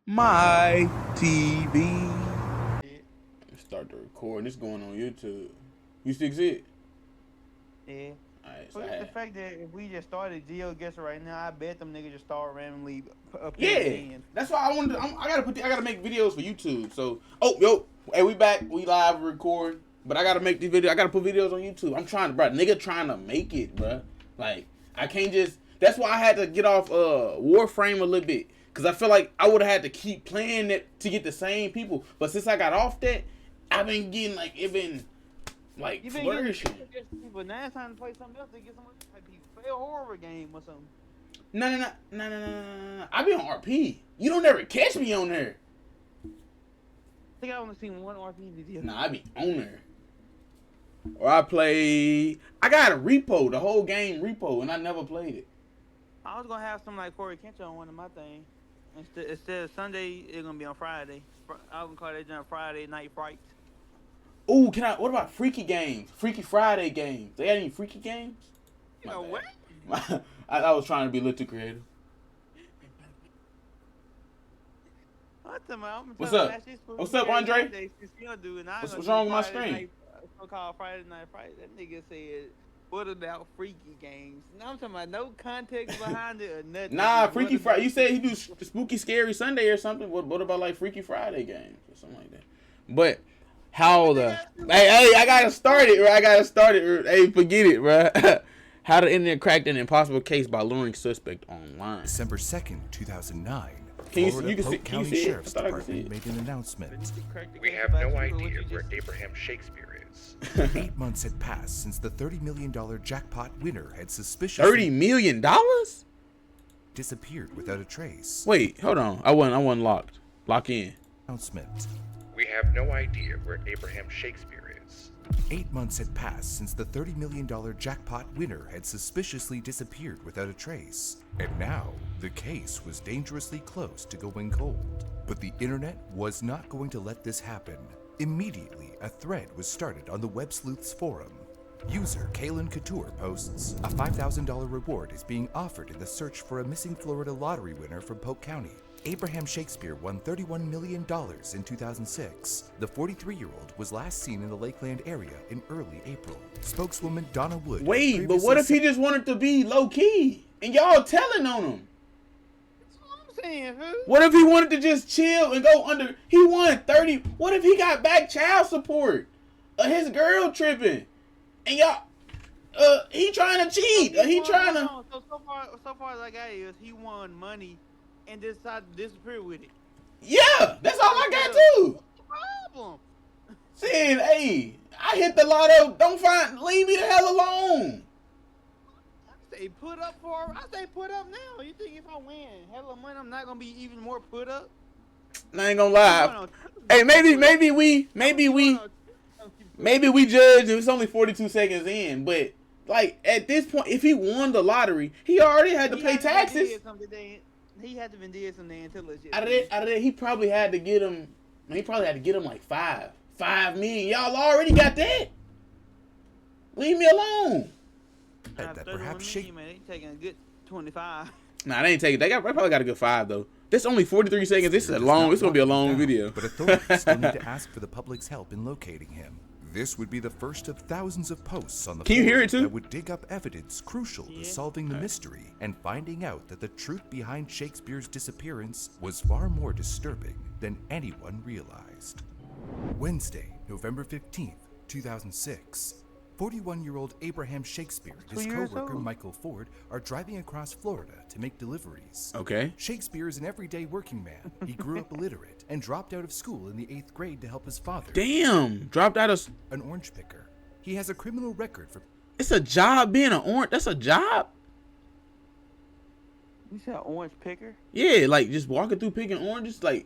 My TV. Start the recording. This going on YouTube. You still see it? Yeah. Alright, so But the fact that if we just started GeoGuessr right now, I bet them niggas just start randomly appearing yeah, in. that's why I wanted. I gotta make videos for YouTube. So, hey, we back. We live recording. But I gotta make these videos. I gotta put videos on YouTube. I'm trying to, bro. Nigga, trying to make it, bro. Like, I can't just. That's why I had to get off Warframe a little bit, cause I feel like I would have had to keep playing it to get the same people. But since I got off that, I've been getting like flourishing. But now it's time to play something else to get some like people play a horror game or something. No. I be on RP. You don't ever catch me on there. I think I only seen one RP video. Nah, I be on there. Or I got a repo, the whole game repo, and I never played it. I was gonna have some like Corey Kent on one of my things. Instead of Sunday, it's gonna be on Friday. I was gonna call that jump Friday Night Frights. Ooh, what about Freaky Games? Freaky Friday games. They got any Freaky games? You know what? I was trying to be a little too creative. What's up? What's up, Andre? What's wrong with my screen? So-called Friday Night Fright. That nigga said, what about Freaky Games? Now I'm talking about no context behind it or nothing. Nah, Freaky Friday. You said he do Spooky Scary Sunday or something. What about like Freaky Friday games or something like that? But how the hey, I gotta start it, bro. Hey, forget it, bro. How the internet cracked an impossible case by luring suspect online. December 2nd, 2009. Florida Polk County Sheriff's Department made an announcement. We have no idea where Abraham Shakespeare is. 8 months had passed since the $30 million jackpot winner had suspiciously $30 million? disappeared without a trace. Wait, hold on. I wasn't locked. Lock in. Announcement. We have no idea where Abraham Shakespeare is. 8 months had passed since the $30 million jackpot winner had suspiciously disappeared without a trace. And now, the case was dangerously close to going cold. But the internet was not going to let this happen. Immediately, a thread was started on the Web Sleuths forum. User Kaylin Couture posts, a $5,000 reward is being offered in the search for a missing Florida lottery winner from Polk County. Abraham Shakespeare won $31 million in 2006. The 43-year-old was last seen in the Lakeland area in early April. Spokeswoman Donna Wood. Wait, but what if he just wanted to be low-key and y'all telling on him? That's what I'm saying, fool. What if he wanted to just chill and go under? He won 30. What if he got back child support? His girl tripping. And y'all, he trying to cheat. He trying to. So far, like I is, he won money and decided to disappear with it. Yeah, that's all I got too. What's the problem? Saying, hey, I hit the lotto. Leave me the hell alone. I say put up now. You think if I win hella money, I'm not gonna be even more put up? I ain't gonna lie. Hey, maybe we judge. It was only 42 seconds in, but like at this point, if he won the lottery, he already had to pay taxes. He had to been did something until it's Out of that, he probably had to get him. He probably had to get him like $5 million. Y'all already got that. Leave me alone. That perhaps they taking a good 25. Nah, they ain't taking. They probably got a good 5 though. This only 43 seconds. This is a long. It's gonna be a long video. But authorities still need to ask for the public's help in locating him. This would be the first of thousands of posts on the Can you hear it too? that would dig up evidence crucial to solving the mystery and finding out that the truth behind Shakespeare's disappearance was far more disturbing than anyone realized. Wednesday, November 15th, 2006. 41-year-old Abraham Shakespeare and his co-worker Michael Ford are driving across Florida to make deliveries. Okay. Shakespeare is an everyday working man. He grew up illiterate and dropped out of school in the 8th grade to help his father. Damn, dropped out of. An orange picker. He has a criminal record for. It's a job being an orange. That's a job. You said orange picker? Yeah, like just walking through picking oranges. Like,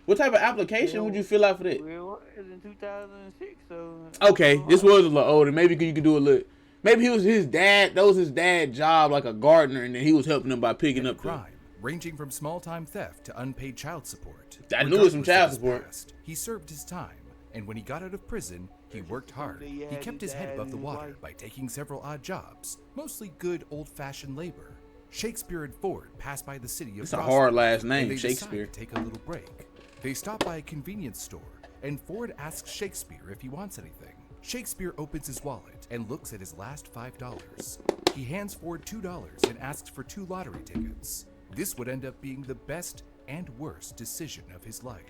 what type of application would you fill out for that? Well, it was in 2006, so. Okay, this was a little older. Maybe you could do a little. Maybe he was his dad. That was his dad's job, like a gardener, and then he was helping him by picking up crime, ranging from small-time theft to unpaid child support. I knew it was some child support. He served his time, and when he got out of prison, he worked hard. He kept his head above the water by taking several odd jobs, mostly good old-fashioned labor. Shakespeare and Ford pass by the city of It's a Frostburg, hard last and name, they decide Shakespeare. to take a little break. They stop by a convenience store, and Ford asks Shakespeare if he wants anything. Shakespeare opens his wallet and looks at his last $5. He hands Ford $2 and asks for 2 lottery tickets. This would end up being the best and worst decision of his life.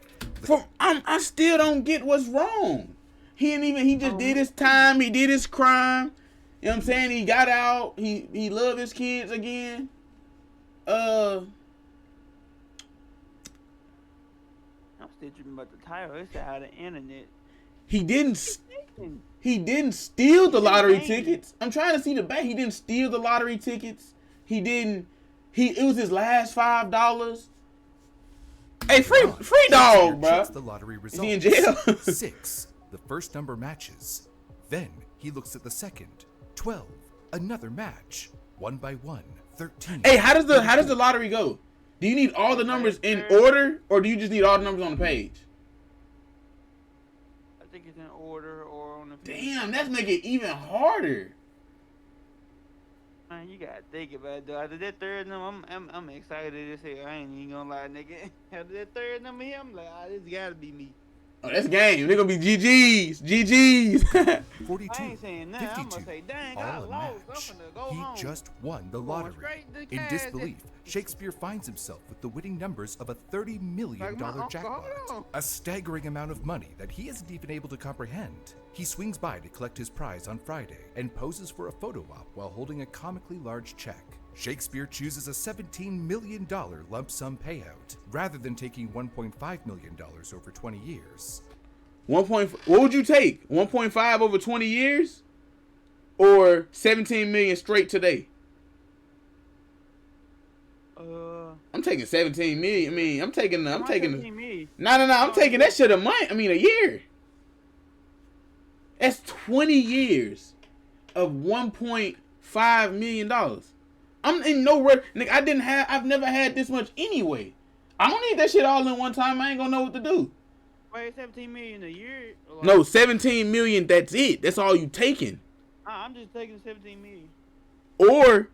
I still don't get what's wrong. He just did his time. He did his crime. You know what I'm saying? He got out. He loved his kids again. I'm still dreaming about the title. It's out of the internet. He didn't steal the lottery Dang. tickets. I'm trying to see the back. He didn't steal the lottery tickets. It was his last $5. Hey, free dog, bro. Checks the lottery Is results. he in jail? 6. The first number matches. Then he looks at the second. 12. Another match. 1 by 1. 13. Hey, how does the lottery go? Do you need all the numbers in order, or do you just need all the numbers on the page? I think it's in order or on the. Damn, that's making it even harder. Man, you gotta think about it, though. After that third number, I'm excited to say I ain't even gonna lie, nigga. After that third number here, I'm like, this gotta be me. Oh, that's game. They're gonna be GG's. 42. I ain't saying nothing. I'm 52. gonna say, dang, I All a lost. I'm match. finna go He home. just won the Going lottery. straight to In cash. disbelief, Shakespeare finds himself with the winning numbers of a $30 million Like my uncle, jackpot. hold on. A staggering amount of money that he isn't even able to comprehend. He swings by to collect his prize on Friday and poses for a photo op while holding a comically large check. Shakespeare chooses a $17 million lump sum payout rather than taking $1.5 million over 20 years. What would you take? 1.5 over 20 years, or 17 million straight today? I'm taking 17 million. I mean, I'm taking. No. I'm taking that shit a month. I mean, a year. That's 20 years of $1.5 million. I'm in no rush. Nigga, I've never had this much anyway. I don't need that shit all in one time. I ain't gonna know what to do. Wait, 17 million a year? No, 17 million, that's it. That's all you taking. I'm just taking 17 million. Or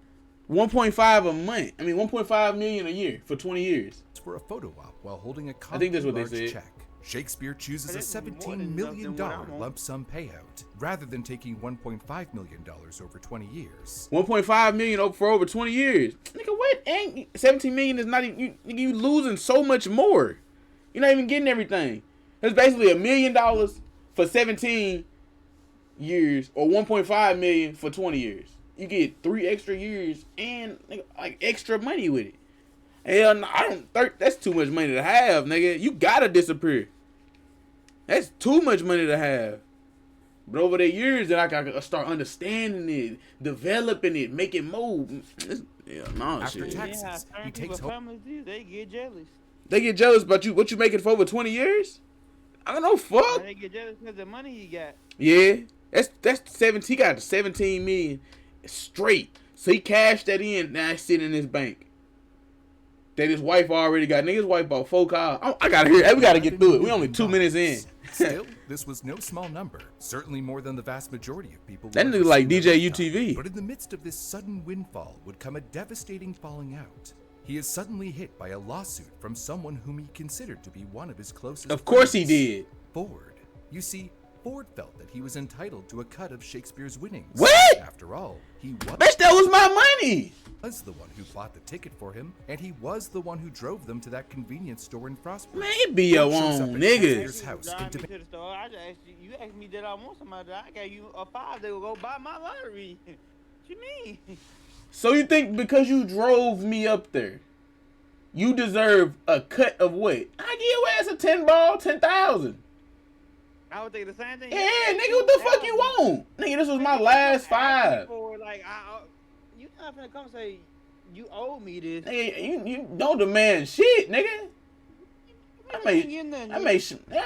1.5 a month. I mean, 1.5 million a year for 20 years. For a photo op while holding a I think that's comically what they large said. check. Shakespeare chooses a But it's more $17 than million enough than what I want. lump sum payout rather than taking $1.5 million over 20 years. 1.5 million for over 20 years. Nigga, what? Ain't 17 million is not even, you losing so much more. You're not even getting everything. It's basically $1 million for 17 years or 1.5 million for 20 years. You get 3 extra years and nigga, like extra money with it. Hell no, that's too much money to have, nigga. You gotta disappear. That's too much money to have. But over the years, then I gotta start understanding it, developing it, make it move. After Shit. taxes, Yeah, he certain takes people home. families do, they get jealous. They get jealous about you. What you making for over 20 years? I don't know. Fuck. They get jealous because of the money he got. Yeah, that's 17. He got 17 million straight. So he cashed that in. Now it's sitting in his bank. That his wife already got. Nigga's wife bought 4 cars. I gotta hear. We gotta get through it. We only 2 minutes in. Still, this was no small number. Certainly more than the vast majority of people. That will nigga ever like see in DJ their lifetime. UTV. But in the midst of this sudden windfall would come a devastating falling out. He is suddenly hit by a lawsuit from someone whom he considered to be one of his closest Of course he friends. did. Ford. You see, Ford felt that he was entitled to a cut of Shakespeare's winnings. What? After all, he Bitch, that was my money. was the one who bought the ticket for him, and he was the one who drove them to that convenience store in Frostburg. Man, it be your Ford shows up own at niggas. Shakespeare's house Drive and me to the store. I just asked you asked me did I want somebody. I gave you a 5. They will go buy my lottery. What you mean? So you think because you drove me up there, you deserve a cut of what? I give your ass a 10 ball, 10,000. I would think the same thing. Yeah, nigga, what the fuck you want? Nigga, this was my last 5. For like, you not finna come say you owe me this. Nigga, you don't demand shit, nigga. I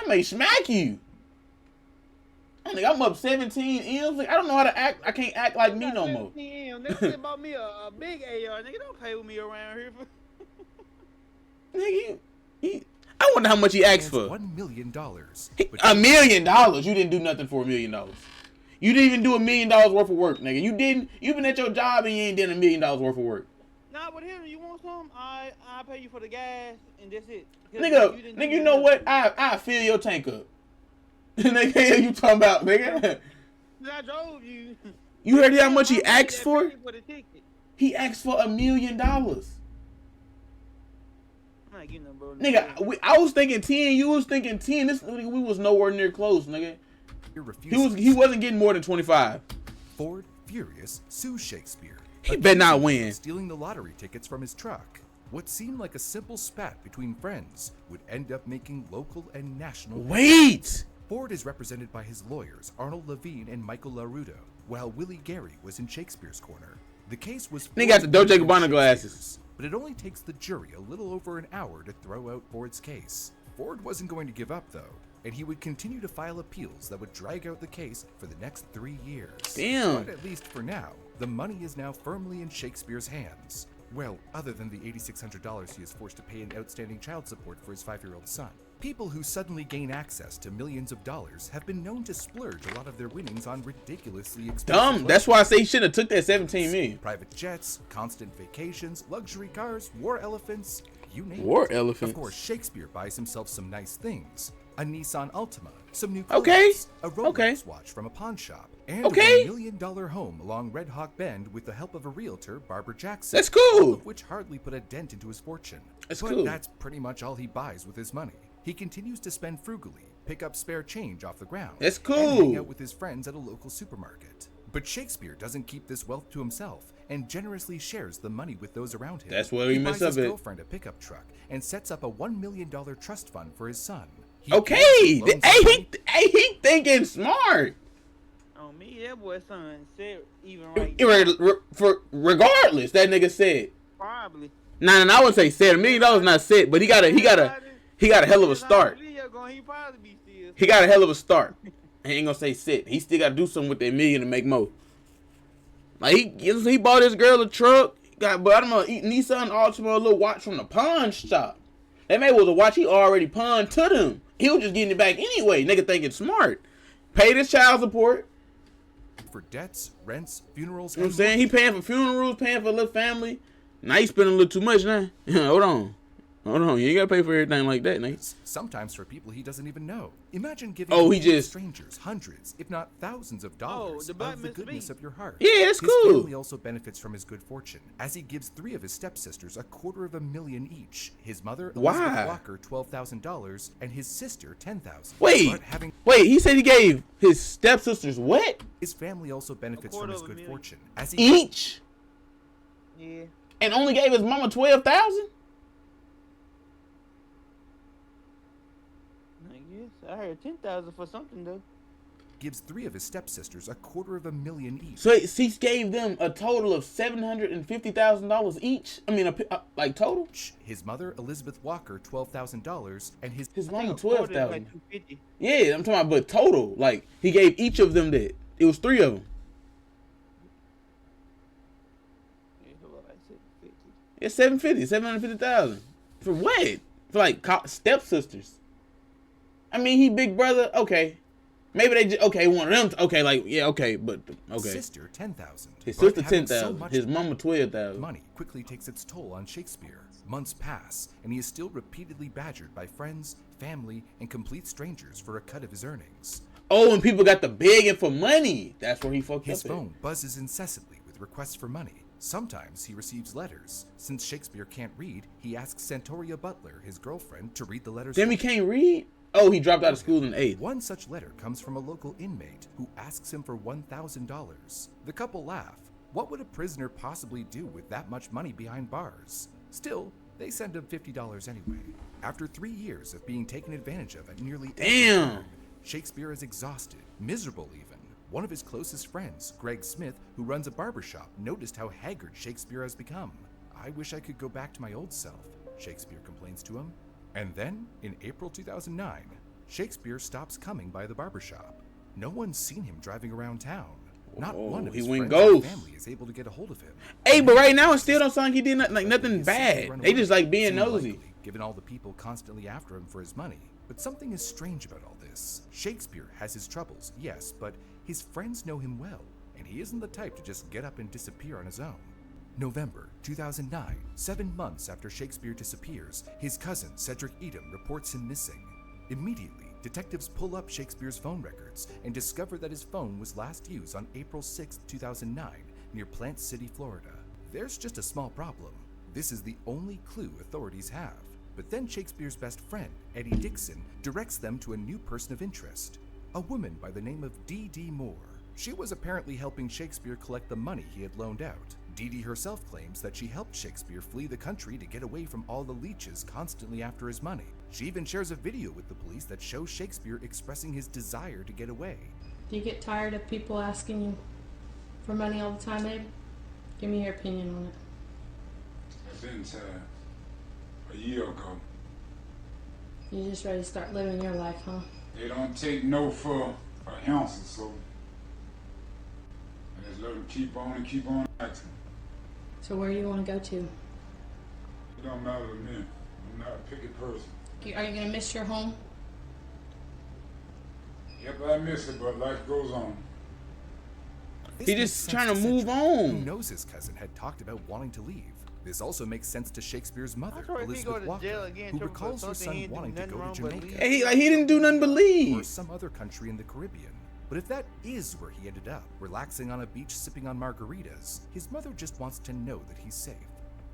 may smack you. Nigga, I'm up 17 M's. Like, I don't know how to act. I can't act like me no more. Nigga bought me a big AR. Nigga, don't play with me around here. Nigga, I wonder how much he asked for. $1 million. $1 million. You didn't do nothing for $1 million. You didn't even do $1 million worth of work, nigga. You didn't. You been at your job and you ain't done $1 million worth of work. Nah, with him. You want some? I'll pay you for the gas, and that's it. 'Cause Nigga, didn't you do know nothing. what? I fill your tank up. Nigga, you talking about, nigga? I drove you. You heard how much he I paid asked that for? penny for the ticket. He asked for $1 million. I'm not getting no bro. Nigga, I was thinking 10. You was thinking 10. This we was nowhere near close, nigga. He wasn't getting more than 25. Ford, furious, sues Shakespeare. He better not win. Stealing the lottery tickets from his truck. What seemed like a simple spat between friends would end up making local and national. Wait. Ford is represented by his lawyers Arnold Levine and Michael LaRudo, while Willie Gary was in Shakespeare's corner. The case was. They got the Dolce & Gabbana glasses. But it only takes the jury a little over an hour to throw out Ford's case. Ford wasn't going to give up though, and he would continue to file appeals that would drag out the case for the next 3 years. Damn. But at least for now, the money is now firmly in Shakespeare's hands. Well, other than the $8,600 he is forced to pay in outstanding child support for his 5-year-old son. People who suddenly gain access to millions of dollars have been known to splurge a lot of their winnings on ridiculously expensive Dumb. That's why I say he shouldn't have took that 17 million. private jets, constant vacations, luxury cars, war elephants, you name War it. elephants. Of course, Shakespeare buys himself some nice things. A Nissan Altima, some new Okay, clothes, a Rolex okay. watch from a pawn shop, and Okay. a $1 million home along Red Hawk Bend with the help of a realtor, Barbara Jackson. That's cool. all of which hardly put a dent into his fortune. That's but cool. that's pretty much all he buys with his money. He continues to spend frugally, pick up spare change off the ground, That's and hang cool. out with his friends at a local supermarket. But Shakespeare doesn't keep this wealth to himself and generously shares the money with those around him. That's where he buys messed up his at. girlfriend a pickup truck and sets up a $1 million trust fund for his son. He Okay. also loans Hey, money- he thinking smart. On me, that boy son said even right. Regardless, that nigga said. Probably. Nah, I would say said $1 million not said, but he got a hell of a start. He probably be still. He got a hell of a start. I ain't gonna say sit. He still got to do something with that $1 million to make more. Like he bought his girl a truck. But I don't know, Nissan Altima, a little watch from the pawn shop. That man was a watch he already pawned to them. He was just getting it back anyway. Nigga thinking smart. Paid his child support. for debts, rents, funerals, You know what I'm and saying? He paying for funerals, paying for a little family. Now he spending a little too much now. Hold on. You ain't gotta pay for everything like that, nigga. sometimes for people he doesn't even know. Imagine giving Oh, he complete just- strangers hundreds, if not thousands of dollars the black of the Mr. goodness Beast. of your heart. Yeah, that's his cool. family also benefits from his good fortune, as he gives 3 of his stepsisters $250,000 each. His mother, Why? Elizabeth Walker, $12,000, and his sister, $10,000. Wait, But having he said he gave his stepsisters what? his family also benefits from his good $250,000. fortune, as he Each? Yeah. And only gave his mama 12,000? I guess I heard 10,000 for something though. gives 3 of his stepsisters $250,000 each. So he gave them a total of $750,000 each. I mean, like total. His mother, Elizabeth Walker, $12,000, and his His I mama think a quarter is 12,000. Like 250. Yeah, I'm talking about, but total. Like he gave each of them that. It was 3 of them. Yeah, it was like 750. It's 750,000 for what? For like stepsisters. I mean, he big brother. Okay, maybe they just one of them. Okay, like yeah, okay, but okay. sister, $10,000. His But sister having so 10,000. much His mama 12,000. money quickly takes its toll on Shakespeare. Months pass, and he is still repeatedly badgered by friends, family, and complete strangers for a cut of his earnings. Oh, and people got the begging for money. That's where he fucked His up. phone buzzes incessantly with requests for money. Sometimes he receives letters. Since Shakespeare can't read, he asks Santoria Butler, his girlfriend, to read the letters. Then he can't read. Oh, he dropped out of school in the 8th. One such letter comes from a local inmate who asks him for $1,000. The couple laugh. What would a prisoner possibly do with that much money behind bars? Still, they send him $50 anyway. After 3 years of being taken advantage of at nearly every Damn. turn, Shakespeare is exhausted, miserable even. One of his closest friends, Greg Smith, who runs a barbershop, noticed how haggard Shakespeare has become. I wish I could go back to my old self, Shakespeare complains to him. And then, in April 2009, Shakespeare stops coming by the barbershop. No one's seen him driving around town. Not Whoa, one of he his went friends or ghost. family is able to get a hold of him. Hey, but right now it still don't sound like he did nothing, nothing He is set to bad. run They away. just like being Seemed nosy. likely, given all the people constantly after him for his money. But something is strange about all this. Shakespeare has his troubles, yes, but his friends know him well, and he isn't the type to just get up and disappear on his own. November 2009, 7 months after Shakespeare disappears, his cousin Cedric Edom reports him missing. Immediately, detectives pull up Shakespeare's phone records and discover that his phone was last used on April 6, 2009, near Plant City, Florida. There's just a small problem. This is the only clue authorities have. But then Shakespeare's best friend, Eddie Dixon, directs them to a new person of interest, a woman by the name of Dee Dee Moore. She was apparently helping Shakespeare collect the money he had loaned out. Dee Dee herself claims that she helped Shakespeare flee the country to get away from all the leeches constantly after his money. She even shares a video with the police that shows Shakespeare expressing his desire to get away. Do you get tired of people asking you for money all the time, Abe? Give me your opinion on it. I've been tired. A year ago. You're just ready to start living your life, huh? They don't take no for an ounce or so. I just let them keep on acting. So where do you want to go to? It don't matter to me. I'm not a picky person. Are you going to miss your home? Yep, I miss it, but life goes on. This He makes just sense trying to move Cedric, on. Who knows his cousin had talked about wanting to leave. This also makes sense to Shakespeare's mother, I'm sure if he go Elizabeth to Walker, jail again, who triple for recalls her something, he son ain't do wanting to nothing go wrong to but Jamaica. leave. Hey, he didn't do nothing but or leave. some other country in the Caribbean. But if that is where he ended up, relaxing on a beach sipping on margaritas, his mother just wants to know that he's safe.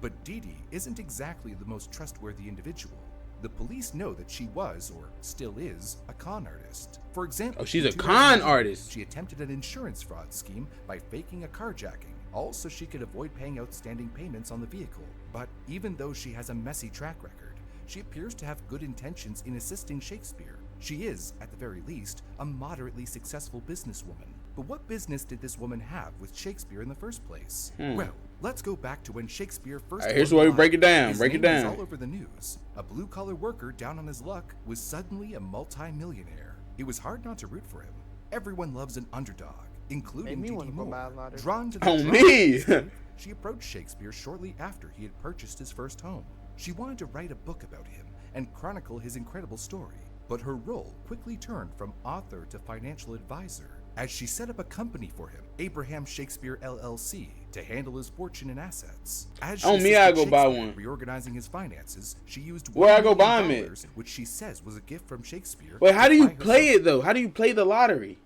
But Dee Dee isn't exactly the most trustworthy individual. The police know that she was, or still is, a con artist. For example, Oh, she's in a con 2009, artist. She attempted an insurance fraud scheme by faking a carjacking, all so she could avoid paying outstanding payments on the vehicle. But even though she has a messy track record, she appears to have good intentions in assisting Shakespeare. She is, at the very least, a moderately successful businesswoman. But what business did this woman have with Shakespeare in the first place? Well, let's go back to when Shakespeare first. Alright, here's won where we live. break it down, His break it name was down. all over the news. A blue-collar worker down on his luck was suddenly a multi-millionaire. It was hard not to root for him. Everyone loves an underdog, including Made me Dee wanna Dee go buy a Moore. lottery. Drawn to the On draw me. of fate, she approached Shakespeare shortly after he had purchased his first home. She wanted to write a book about him and chronicle his incredible story. But her role quickly turned from author to financial advisor, as she set up a company for him, Abraham Shakespeare LLC, to handle his fortune and assets. As she On me, I assisted go buy Shakespeare one. Reorganizing his finances, she used Where I go $1 buy million, 'em at? which she says was a gift from Shakespeare. Wait, how to do you buy play herself- it though? How do you play the lottery?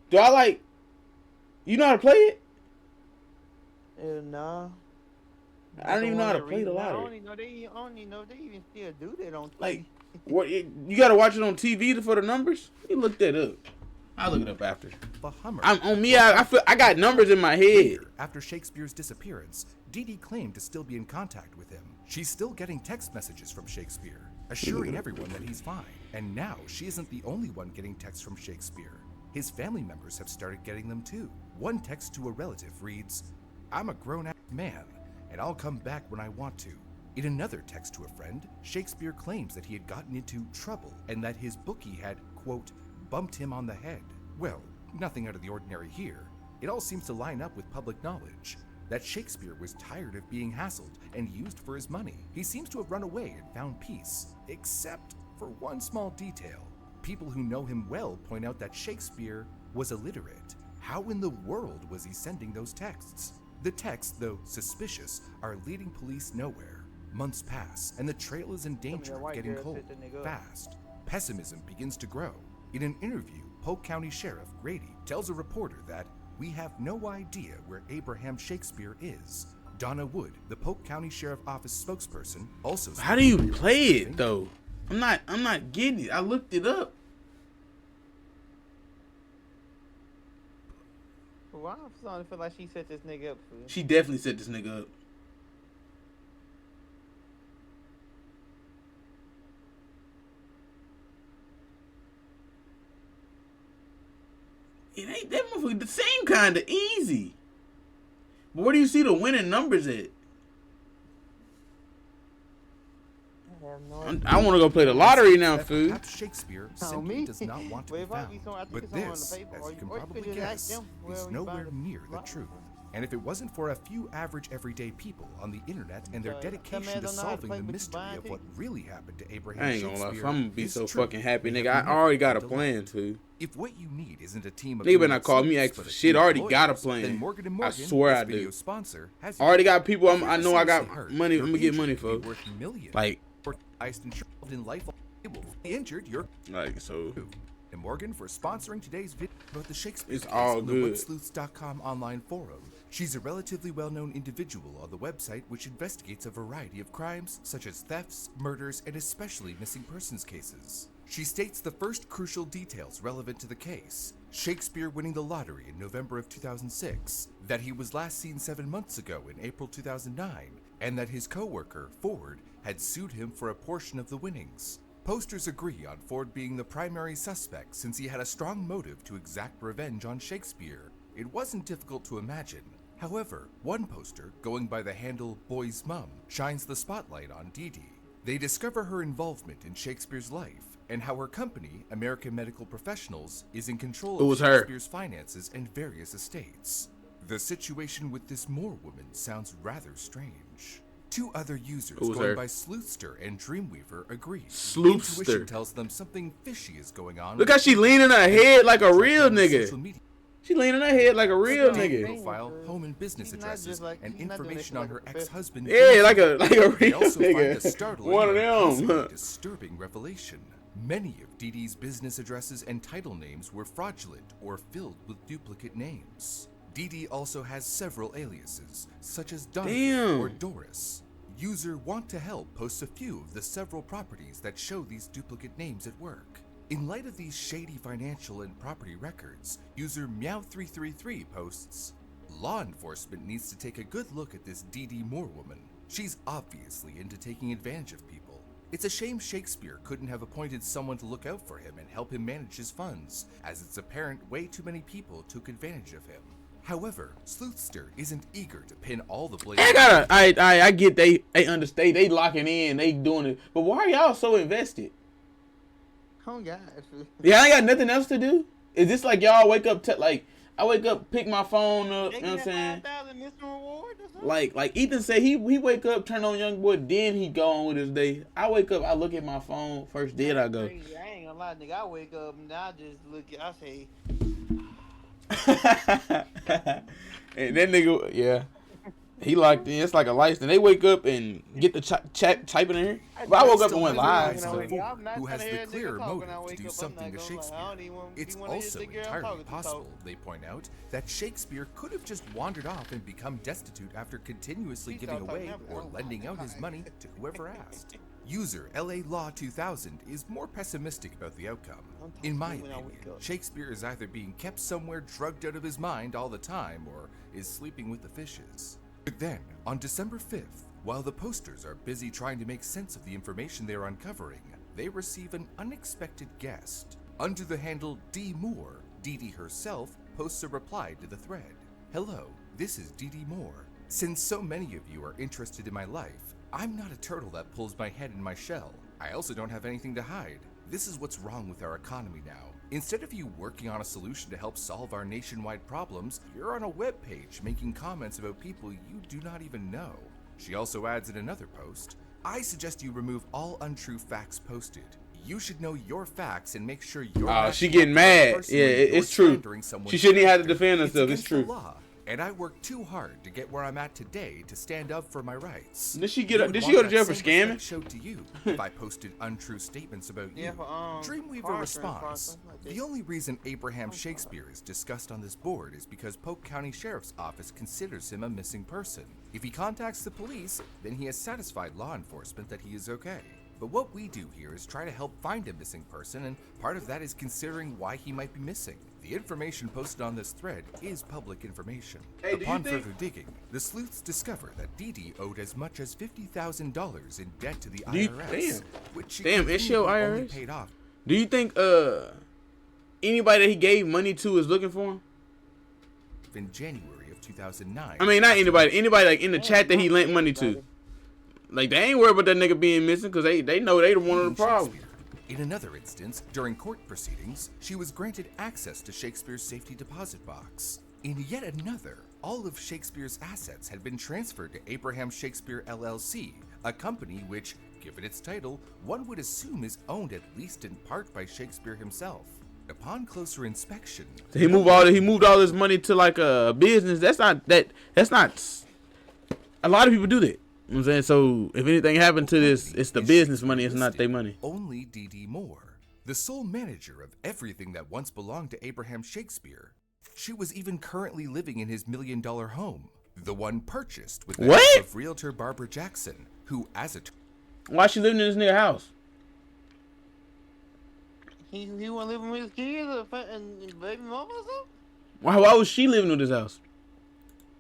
Do I like? You know how to play it? Nah. I don't even know how to Wanna play the read- I lottery. don't even know if they even still do that on TV. Like, what? You gotta watch it on TV for the numbers. You look that up. I'll look it up after. The Hummer. I'm on me. I feel I got numbers in my head. Later, after Shakespeare's disappearance, Dee Dee claimed to still be in contact with him. She's still getting text messages from Shakespeare, assuring everyone that he's fine. And now she isn't the only one getting texts from Shakespeare. His family members have started getting them too. One text to a relative reads, "I'm a grown-ass man, and I'll come back when I want to." In another text to a friend, Shakespeare claims that he had gotten into trouble and that his bookie had, quote, bumped him on the head. Well, nothing out of the ordinary here. It all seems to line up with public knowledge that Shakespeare was tired of being hassled and used for his money. He seems to have run away and found peace, except for one small detail. People who know him well point out that Shakespeare was illiterate. How in the world was he sending those texts? The texts, though suspicious, are leading police nowhere. Months pass, and the trail is in danger of white getting girl cold set that nigga up. fast. Pessimism begins to grow. In an interview, Polk County Sheriff Grady tells a reporter that we have no idea where Abraham Shakespeare is. Donna Wood, the Polk County Sheriff Office spokesperson, also said How do you play it though? I'm not getting it. I looked it up. Why I'm starting to feel like she set this nigga up for She definitely set this nigga up. It ain't that motherfucker the same kind of easy. But where do you see the winning numbers at? I have no I want to go play the lottery now, that food. perhaps Shakespeare Oh, simply me? does not want to Well, be it might found. be somewhere- I think But it's somewhere on the this, paper, as or you can you could probably just ask guess, them where is you nowhere found it. near the Right. truth. And if it wasn't for a few average everyday people on the internet and their That dedication man to don't know how to solving play the with mystery blind of what people. really happened to Abraham I ain't gonna lie. Shakespeare I'm gonna be is so true, fucking happy, we nigga. have I already got a never plan found too. If what you need isn't a team of Nigga better internet not call me sleuths, ask but for a shit. team I of already got a lawyers, plan. then Morgan & I Morgan, swear this I do. video's sponsor, has I already you got people. covered. I know I got Seriously hurt, money. I'm your gonna get money injury could for. be worth millions. Like, Or iced and involved in life, you will be injured. You're so. and Morgan for sponsoring today's video about the Shakespeare It's case all on the good. whatsleuths.com online forum. She's a relatively well-known individual on the website which investigates a variety of crimes such as thefts, murders, and especially missing persons cases. She states the first crucial details relevant to the case: Shakespeare winning the lottery in November of 2006, that he was last seen 7 months ago in April 2009, and that his co-worker, Ford, had sued him for a portion of the winnings. Posters agree on Ford being the primary suspect since he had a strong motive to exact revenge on Shakespeare. It wasn't difficult to imagine. However, one poster, going by the handle Boy's Mum, shines the spotlight on Dee Dee. They discover her involvement in Shakespeare's life and how her company, American Medical Professionals, is in control It of was her. Shakespeare's finances and various estates. The situation with this Moore woman sounds rather strange. Two other users It was going her. by Sleuthster and Dreamweaver agree. Sleuthster. Intuition tells them something fishy is going on. Look with how she the leaning her head like a real on social nigga. media She leaning her head like a real nigga. profile, home and business She's not addresses, just like- and she's not doing information this on like her a professional. ex-husband. Yeah, like a They real also find a nigga. startling One of and possibly them. disturbing revelation. Many of Dee Dee's business addresses and title names were fraudulent or filled with duplicate names. Dee Dee also has several aliases, such as Donovan Damn. or Doris. User Want to Help posts a few of the several properties that show these duplicate names at work. In light of these shady financial and property records, user Meow333 posts, "Law enforcement needs to take a good look at this Dee Dee Moore woman. She's obviously into taking advantage of people. It's a shame Shakespeare couldn't have appointed someone to look out for him and help him manage his funds, as it's apparent way too many people took advantage of him." However, Sleuthster isn't eager to pin all the blame. I get they understand, they locking in, they doing it. But why are y'all so invested? Oh God. Yeah, I ain't got nothing else to do. Is this like y'all wake up like I wake up, pick my phone up, you know what I'm saying? 5,000 missing reward or something? Like Ethan said, he wake up, turn on Young Boy, then he go on with his day. I wake up, I look at my phone, first then I go. Crazy. I ain't gonna lie, nigga. I wake up and I just look at, I say, And that nigga, yeah, he locked in. It's like a license. They wake up and get the chat typing in here. But I woke up and went live. Still So. Ford, I'm not who has trying to hear the a nigga clearer talk when I motive to wake do up. I'm something not to gonna lie. I Shakespeare. don't even It's wanna hear also the girl I'm entirely talking to possible, talk. they point out, that Shakespeare could have just wandered off and become destitute after continuously He giving started away talking or about- lending out his money to whoever asked. User LA Law 2000 is more pessimistic about the outcome. In my when I opinion, wake up. Shakespeare is either being kept somewhere drugged out of his mind all the time or is sleeping with the fishes. But then, on December 5th, while the posters are busy trying to make sense of the information they are uncovering, they receive an unexpected guest. Under the handle D Moore, Dee Dee herself posts a reply to the thread. "Hello, this is Dee Dee Moore. Since so many of you are interested in my life, I'm not a turtle that pulls my head in my shell. I also don't have anything to hide. This is what's wrong with our economy now. Instead of you working on a solution to help solve our nationwide problems, you're on a webpage making comments about people you do not even know." She also adds in another post, "I suggest you remove all untrue facts posted. You should know your facts and make sure you're Oh, not she the getting mad. person Yeah, when you're it's true. slandering someone's She shouldn't even have to character. defend herself. It's against the true. law, and I worked too hard to get where I'm at today to stand up for my rights. Did she You would Did she want go to that jail for same scamming? respect showed to you if I posted untrue statements about Yeah, you." for, Dreamweaver car insurance, car responds, something like that. "The only reason Abraham Shakespeare is discussed on this board is because Polk County Sheriff's Office considers him a missing person. If he contacts the police, then he has satisfied law enforcement that he is okay. But what we do here is try to help find a missing person, and part of that is considering why he might be missing. The information posted on this thread is public information." Hey, do you Upon think- further digging, the sleuths discover that Dee Dee owed as much as $50,000 in debt to the Do you- IRS, damn. which she Damn, is she a conveniently only IRS? paid off Do you think anybody that he gave money to is looking for him? in January of 2009. I mean, not anybody like in the chat that he lent money to. Like, they ain't worried about that nigga being missing because they know they the one of the problem. Shakespeare. In another instance, during court proceedings, she was granted access to Shakespeare's safety deposit box. In yet another, all of Shakespeare's assets had been transferred to Abraham Shakespeare LLC, a company which, given its title, one would assume is owned at least in part by Shakespeare himself. Upon closer inspection, He moved all his money to like a business. That's not. A lot of people do that. You know what I'm saying? So if anything happened to this, it's the business money. It's not their money. Only Dee Moore, the sole manager of everything that once belonged to Abraham Shakespeare. She was even currently living in his $1 million home, the one purchased with the help of realtor Barbara Jackson, who, as a Why she living in this nigga house? He wasn't living with his kids and baby mama or something? Why was she living with his house?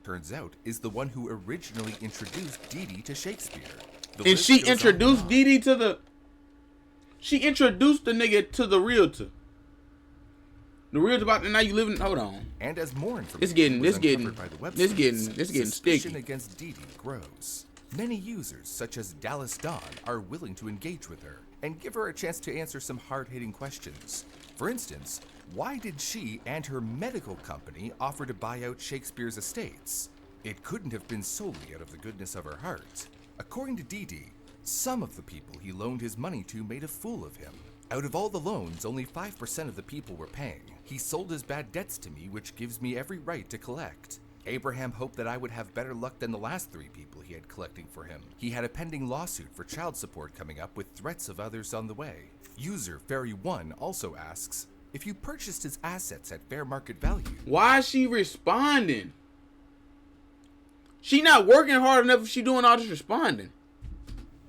turns out, is the one who originally introduced Dee Dee to Shakespeare. And she introduced Dee Dee to the... She introduced the nigga to the realtor. The realtor about to, now you living... Hold on. And as more information It's getting suspicion sticky. against Dee Dee grows. Many users, such as Dallas Dawn, are willing to engage with her and give her a chance to answer some hard-hitting questions. For instance, why did she and her medical company offer to buy out Shakespeare's estates? It couldn't have been solely out of the goodness of her heart. According to Dee Dee, some of the people he loaned his money to made a fool of him. Out of all the loans, only 5% of the people were paying. He sold his bad debts to me, which gives me every right to collect. Abraham hoped that I would have better luck than the last 3 people he had collecting for him. He had a pending lawsuit for child support coming up with threats of others on the way. User Fairy1 also asks, if you purchased his assets at fair market value... Why is she responding? She not working hard enough if she doing all this responding.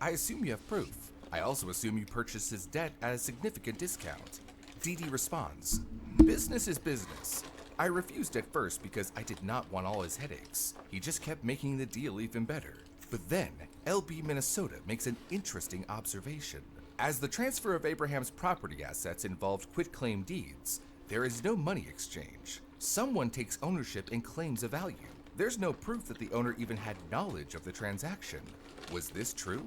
I assume you have proof. I also assume you purchased his debt at a significant discount. Dee Dee responds, business is business. I refused at first because I did not want all his headaches. He just kept making the deal even better. But then, LB Minnesota makes an interesting observation. As the transfer of Abraham's property assets involved quitclaim deeds, there is no money exchange. Someone takes ownership and claims a value. There's no proof that the owner even had knowledge of the transaction. Was this true?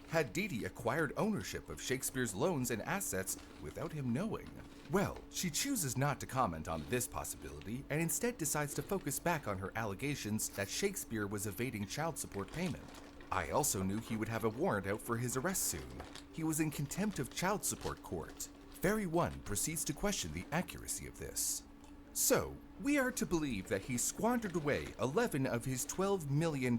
Had Dee Dee acquired ownership of Shakespeare's loans and assets without him knowing? Well, she chooses not to comment on this possibility and instead decides to focus back on her allegations that Shakespeare was evading child support payment. I also knew he would have a warrant out for his arrest soon. He was in contempt of child support court. Fairy1 proceeds to question the accuracy of this. So, we are to believe that he squandered away 11 of his $12 million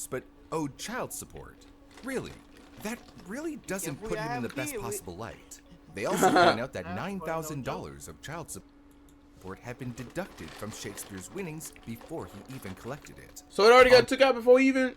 but owed child support. Really? That really doesn't put him in the best possible light. They also point out that $9,000 of child support had been deducted from Shakespeare's winnings before he even collected it. So it already got took out before he got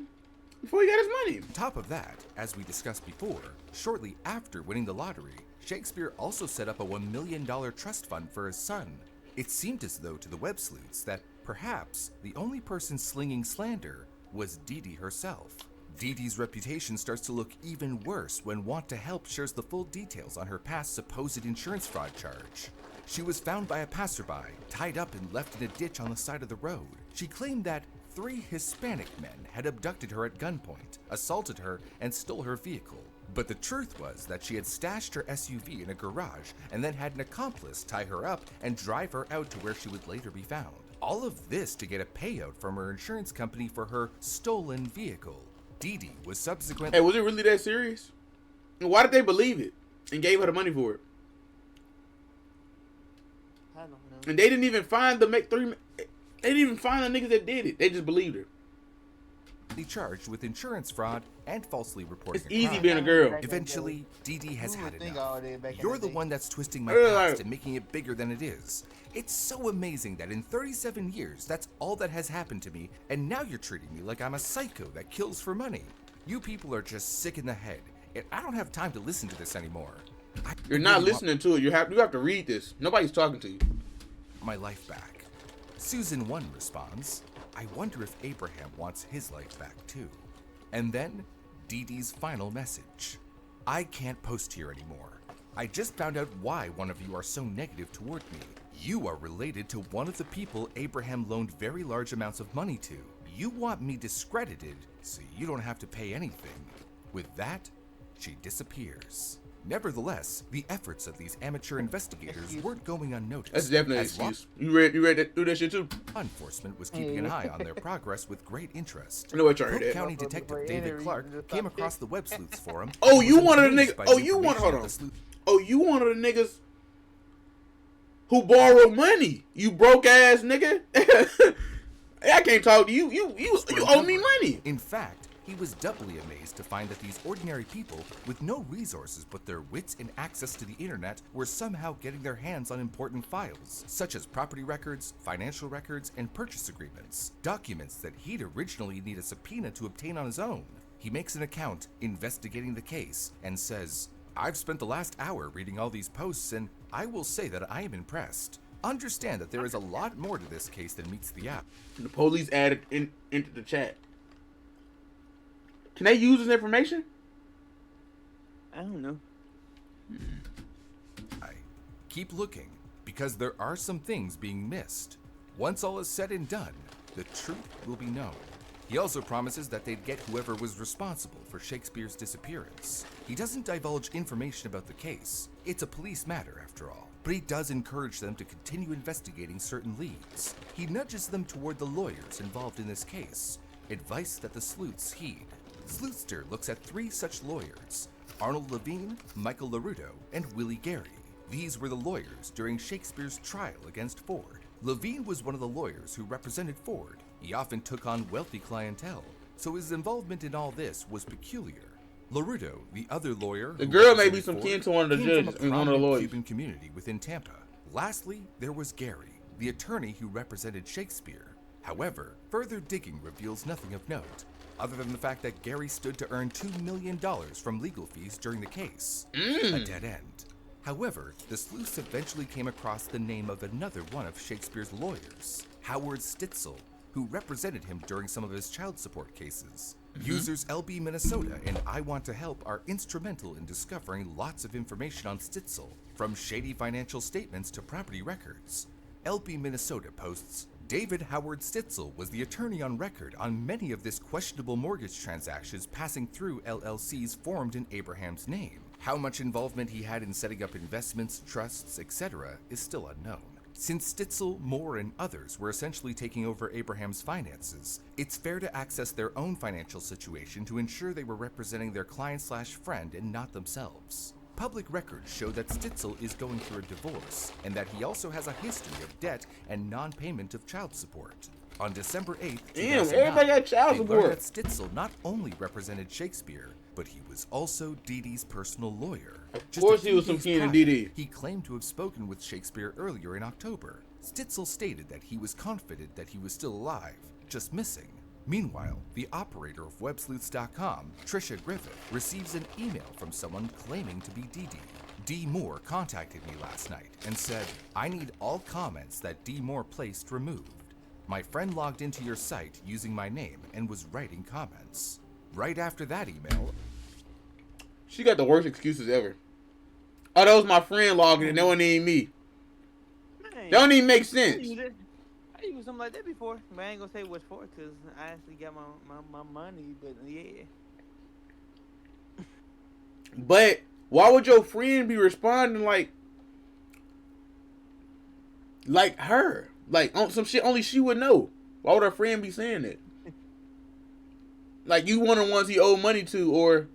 his money. On top of that, as we discussed before, shortly after winning the lottery, Shakespeare also set up a $1 million trust fund for his son. It seemed as though to the web sleuths that perhaps the only person slinging slander was Dee Dee herself. Dee Dee's reputation starts to look even worse when Want to Help shares the full details on her past supposed insurance fraud charge. She was found by a passerby, tied up and left in a ditch on the side of the road. She claimed that 3 Hispanic men had abducted her at gunpoint, assaulted her, and stole her vehicle. But the truth was that she had stashed her SUV in a garage and then had an accomplice tie her up and drive her out to where she would later be found. All of this to get a payout from her insurance company for her stolen vehicle. Dee Dee was subsequently... Hey, was it really that serious? And why did they believe it and gave her the money for it? I don't know. And they didn't even find the They didn't even find the niggas that did it. They just believed her. charged with insurance fraud and falsely reporting It's a easy crime. being a girl. Eventually, Dee Dee has Who had would think all enough. that back in You're the the day? one that's twisting my Ugh. past and making it bigger than it is. It's so amazing that in 37 years, that's all that has happened to me, and now you're treating me like I'm a psycho that kills for money. You people are just sick in the head, and I don't have time to listen to this anymore. You're not listening to it. You have to read this. Nobody's talking to you. My life back. Susan 1 responds, I wonder if Abraham wants his life back too. And then, Dee Dee's final message. I can't post here anymore. I just found out why one of you are so negative toward me. You are related to one of the people Abraham loaned very large amounts of money to. You want me discredited so you don't have to pay anything. With that, she disappears. Nevertheless, the efforts of these amateur investigators weren't going unnoticed. That's definitely an as law excuse. You read that, do that shit too? enforcement was keeping an eye on their progress with great interest. I know what you heard Polk that. County Detective David Clark came across the Web Sleuths forum. Oh, and you was one of the amazed niggas. by Oh, the you one. information Hold that on. the sleuth- Oh, you one of the niggas who borrow money. You broke ass nigga. I can't talk to you. You owe me money. In fact, he was doubly amazed to find that these ordinary people with no resources but their wits and access to the internet were somehow getting their hands on important files, such as property records, financial records, and purchase agreements, documents that he'd originally need a subpoena to obtain on his own. He makes an account investigating the case and says, "I've spent the last hour reading all these posts and I will say that I am impressed. Understand that there is a lot more to this case than meets the eye." The police added into the chat. Can they use this information? I don't know. Keep looking, because there are some things being missed. Once all is said and done, the truth will be known. He also promises that they'd get whoever was responsible for Shakespeare's disappearance. He doesn't divulge information about the case. It's a police matter, after all. But he does encourage them to continue investigating certain leads. He nudges them toward the lawyers involved in this case, advice that the sleuths heed. Sleuthster looks at 3 such lawyers: Arnold Levine, Michael LaRudo, and Willie Gary. These were the lawyers during Shakespeare's trial against Ford. Levine was one of the lawyers who represented Ford. He often took on wealthy clientele, so his involvement in all this was peculiar. LaRudo, the other lawyer, The who girl may be represented some Ford, kin to one of the came judges, from a one of the prominent lawyers. Cuban community within Tampa. Lastly, there was Gary, the attorney who represented Shakespeare. However, further digging reveals nothing of note, other than the fact that Gary stood to earn $2 million from legal fees during the case. A dead end. However, the sleuths eventually came across the name of another one of Shakespeare's lawyers, Howard Stitzel, who represented him during some of his child support cases. Users LB Minnesota and I Want to Help are instrumental in discovering lots of information on Stitzel, from shady financial statements to property records. LB Minnesota posts, David Howard Stitzel was the attorney on record on many of this questionable mortgage transactions passing through LLCs formed in Abraham's name. How much involvement he had in setting up investments, trusts, etc. is still unknown. Since Stitzel, Moore, and others were essentially taking over Abraham's finances, it's fair to access their own financial situation to ensure they were representing their client/friend and not themselves. Public records show that Stitzel is going through a divorce, and that he also has a history of debt and non-payment of child support. On December 8th, Damn, 2009, everybody got child they support. learned that Stitzel not only represented Shakespeare, but he was also Dee Dee's personal lawyer. Of course he was some kin to Dee Dee. He claimed to have spoken with Shakespeare earlier in October. Stitzel stated that he was confident that he was still alive, just missing. Meanwhile, the operator of websleuths.com, Trisha Griffith, receives an email from someone claiming to be Dee Dee. Dee Moore contacted me last night and said, I need all comments that Dee Moore placed removed. My friend logged into your site using my name and was writing comments. Right after that email, She got the worst excuses ever. Oh, that was my friend logging in. That wasn't even me. Man, That don't even make I sense. used something like that before, but I ain't gonna say what's for because I actually got my money. But yeah, But why would your friend be responding like her? Like on some shit only she would know. Why would her friend be saying that? Like you one of the ones he owed money to, or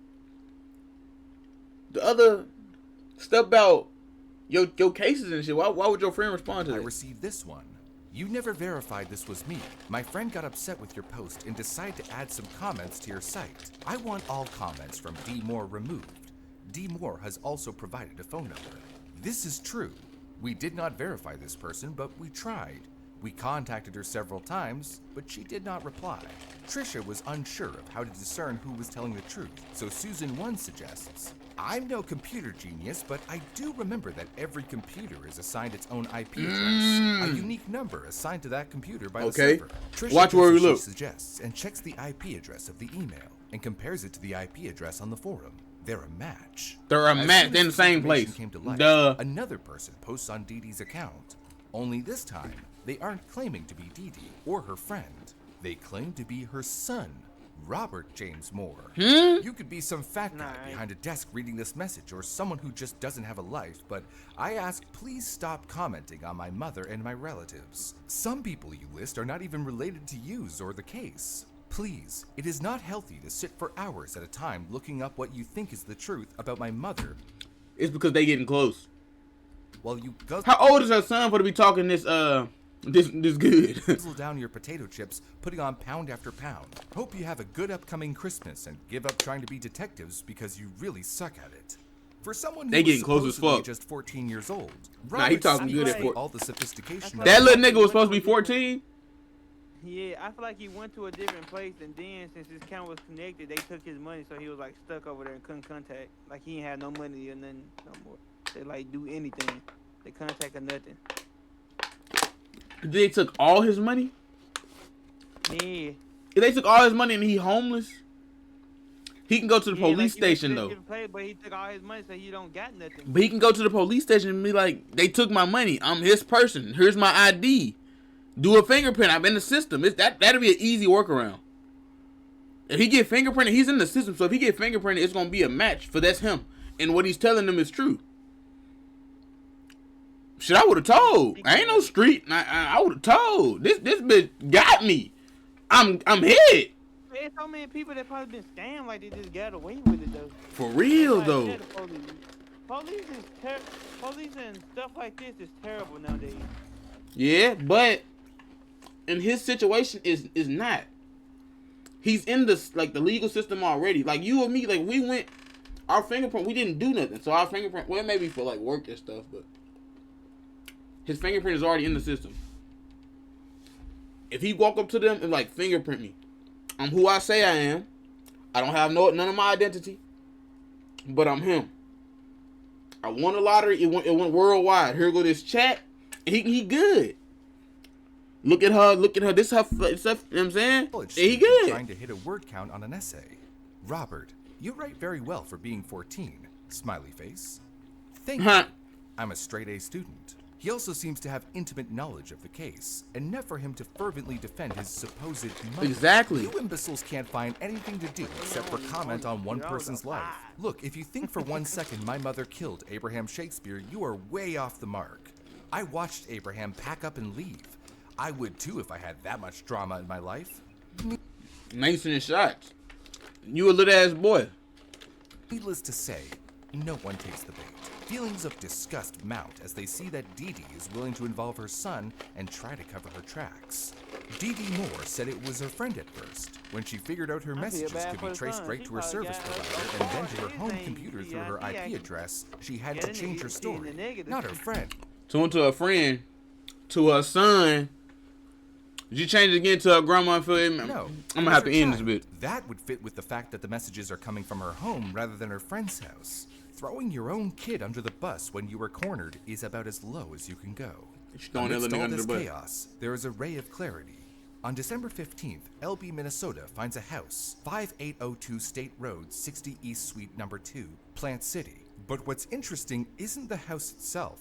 the other stuff about your cases and shit. Why would your friend respond to I that? received this one. You never verified this was me. My friend got upset with your post and decided to add some comments to your site. I want all comments from D. Moore removed. D. Moore has also provided a phone number. This is true. We did not verify this person, but we tried. We contacted her several times, but she did not reply. Trisha was unsure of how to discern who was telling the truth, so Susan 1 suggests, I'm no computer genius, but I do remember that every computer is assigned its own IP address, a unique number assigned to that computer by the Okay. server. Trisha Watch does where we as she look. suggests and checks the IP address of the email and compares it to the IP address on the forum. They're a match. They're a As match. soon They're in as the same information place. came to light, Duh. another person posts on Dee Dee's account. Only this time, they aren't claiming to be Dee Dee or her friend. They claim to be her son, Robert James Moore. Hmm? You could be some fat guy Nah, behind a desk reading this message, or someone who just doesn't have a life, but I ask please stop commenting on my mother and my relatives. Some people you list are not even related to you or the case. Please, it is not healthy to sit for hours at a time looking up what you think is the truth about my mother It's because they getting close. while you guzzle How old is her son for to be talking this good? down your potato chips, putting on pound after pound. Hope you have a good upcoming Christmas and give up trying to be detectives because you really suck at it. For someone who They was getting close as supposedly fuck. just 14 years old, Nah, he Robert talking seems good at to four- all the sophistication. That little nigga was supposed to be 14. Yeah, I feel like he went to a different place, and then since his account was connected, they took his money, so he was like stuck over there and couldn't contact. Like he ain't had no money or nothing no more. They like do anything. They contact or nothing. They took all his money. Yeah. If they took all his money and he homeless, he can go to the Yeah, like, police he went to station a though. different place, but he took all his money, so he don't got nothing. But he can go to the police station and be like, "They took my money. I'm his person. Here's my ID. Do a fingerprint. I'm in the system." That'll be an easy workaround. If he get fingerprinted, he's in the system. So if he get fingerprinted, it's gonna be a match for that's him, and what he's telling them is true. Shit, I would have told. I ain't no street. I would have told. This bitch got me. I'm hit. There's so many people that probably been scammed, like they just got away with it though. For real Like, though. yeah, the police and stuff like this is terrible nowadays. Yeah, but in his situation is not. He's in the legal system already. Like you and me, like we went our fingerprint, we didn't do nothing. So our fingerprint, well, maybe for like work and stuff, but his fingerprint is already in the system. If he walk up to them and like fingerprint me, I'm who I say I am. I don't have none of my identity, but I'm him. I won a lottery. It went worldwide. Here go this chat. He good. Look at her. This her stuff. You know what I'm saying? College He student good. trying to hit a word count on an essay. Robert, you write very well for being 14. Smiley face. Thank you. Huh. I'm a straight A student. He also seems to have intimate knowledge of the case, enough for him to fervently defend his supposed mother. Exactly. You imbeciles can't find anything to do except for comment on one person's life. Look, if you think for 1 second my mother killed Abraham Shakespeare, you are way off the mark. I watched Abraham pack up and leave. I would too if I had that much drama in my life. Mason and shots. You a little ass boy. Needless to say, no one takes the bait. Feelings of disgust mount as they see that Dee Dee is willing to involve her son and try to cover her tracks. Dee Dee Moore said it was her friend at first. When she figured out her feel messages bad could for be the traced son. right She to her probably service got her provider so and then far. to her She home ain't- computer she through her acting- IP address, she had Yeah, to that change nigga her is seeing the story. negative. Not her friend. So went to a friend, to her son. Did you change it again to her grandma and feel it? No. I'm gonna have to end this bit. That would fit with the fact that the messages are coming from her home rather than her friend's house. Throwing your own kid under the bus when you are cornered is about as low as you can go. She's throwing that Amidst little nigga all under this the bus. chaos, there is a ray of clarity. On December 15th, LB, Minnesota finds a house, 5802 State Road, 60 East Suite number 2, Plant City. But what's interesting isn't the house itself,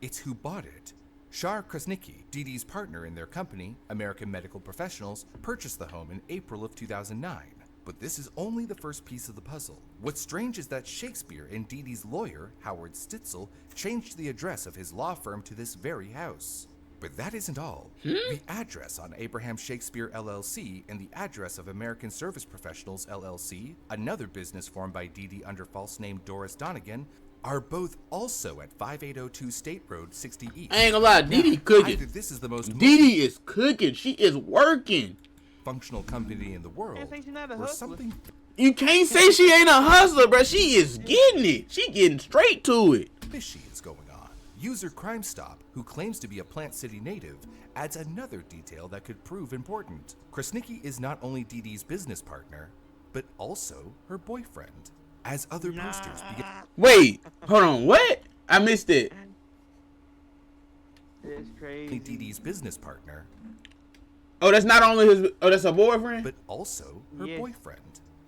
it's who bought it. Shar Krasnicki, Dee Dee's partner in their company, American Medical Professionals, purchased the home in April of 2009. But this is only the first piece of the puzzle. What's strange is that Shakespeare and Dee Dee's lawyer, Howard Stitzel, changed the address of his law firm to this very house. But that isn't all. The address on Abraham Shakespeare LLC and the address of American Service Professionals LLC, another business formed by Dee Dee under false name Doris Donegan, are both also at 5802 State Road, 60 East. I ain't gonna lie, Dee Dee Either cooking. this is the most Dee Dee is cooking. She is working. functional company in the world, Can't say she's not a or hustler. something You can't say she ain't a hustler, bro. She is getting it. She getting straight to it. fishy is going on. User Crime Stop, who claims to be a Plant City native, adds another detail that could prove important. Krasnicki is not only Dee Dee's business partner, but also her boyfriend. As other posters begin Wait, hold on. What? I missed it. It's crazy. Dee Dee's business partner, Oh, that's not only his. Oh, that's her boyfriend. but also her Yeah. boyfriend.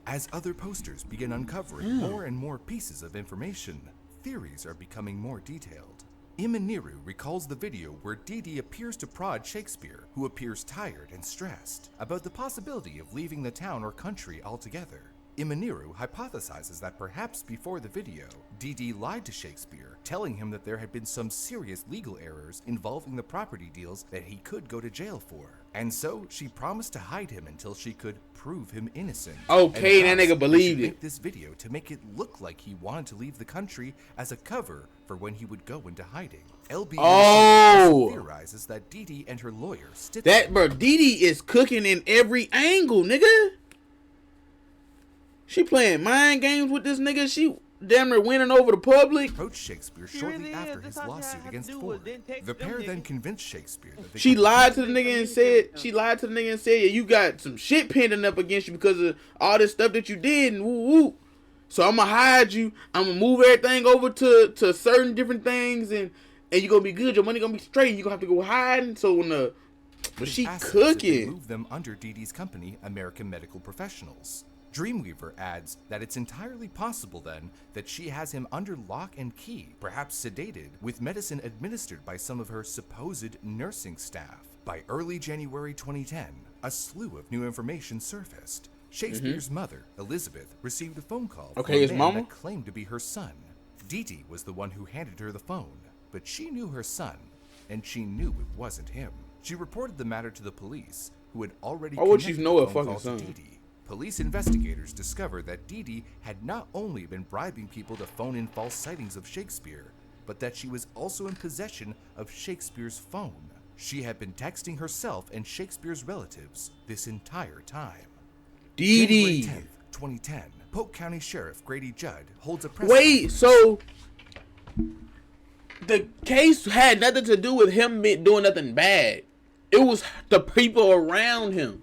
As other posters begin uncovering more and more pieces of information, theories are becoming more detailed. Imaniru recalls the video where Dee Dee appears to prod Shakespeare, who appears tired and stressed, about the possibility of leaving the town or country altogether. Imaniru hypothesizes that perhaps before the video, Dee Dee lied to Shakespeare, telling him that there had been some serious legal errors involving the property deals that he could go to jail for. And so she promised to hide him until she could prove him innocent. Okay, and that nigga thus, believed we should it. make this video to make it look like he wanted to leave the country as a cover for when he would go into hiding. LB theorizes that Dee Dee and her lawyer Stitzel. That bro, Dee Dee is cooking in every angle, nigga. She playing mind games with this nigga. She damn near winning over the public. Approached Shakespeare She shortly really after is. his That's all she lawsuit had to against do Ford. was then text The them pair then niggas. convinced Shakespeare that they She could lied to the nigga and said, yeah, you got some shit pending up against you because of all this stuff that you did and woo woo. So I'm gonna hide you. I'm gonna move everything over to certain different things and you gonna be good. Your money gonna be straight. You gonna have to go hiding. So when she assets if they cooking. move them under Dee Dee's company, American Medical Professionals. Dreamweaver adds that it's entirely possible then that she has him under lock and key, perhaps sedated, with medicine administered by some of her supposed nursing staff. By early January 2010, a slew of new information surfaced. Shakespeare's mother, Elizabeth, received a phone call from Okay, a his man mama? that claimed to be her son. Dee Dee was the one who handed her the phone, but she knew her son, and she knew it wasn't him. She reported the matter to the police, who had already Why would she connected know the her phone fucking call to son? Dee Dee. Police investigators discovered that Dee Dee had not only been bribing people to phone in false sightings of Shakespeare, but that she was also in possession of Shakespeare's phone. She had been texting herself and Shakespeare's relatives this entire time. Dee January Dee. 10th, 2010, Polk County Sheriff Grady Judd holds a press Wait, conference. so the case had nothing to do with him doing nothing bad. It was the people around him.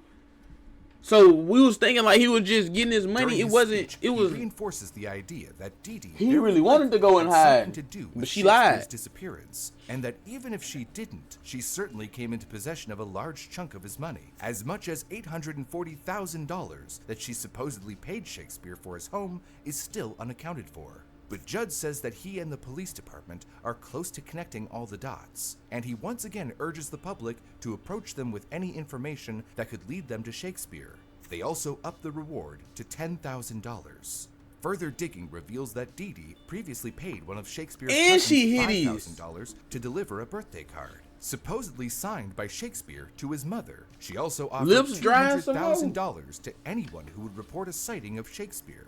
So we was thinking like he was just getting his money. During It his wasn't. speech, It he was. reinforces the idea that Dee Dee He really wanted to go and had something hide, to do but with she Shakespeare's lied. disappearance, and that even if she didn't, she certainly came into possession of a large chunk of his money, as much as $840,000 that she supposedly paid Shakespeare for his home is still unaccounted for. But Judd says that he and the police department are close to connecting all the dots, and he once again urges the public to approach them with any information that could lead them to Shakespeare. They also up the reward to $10,000. Further digging reveals that Dee Dee previously paid one of Shakespeare's And she cousins hideous. $5,000 to deliver a birthday card, supposedly signed by Shakespeare to his mother. She also offered Lips dry as some hoe. $200,000 to anyone who would report a sighting of Shakespeare.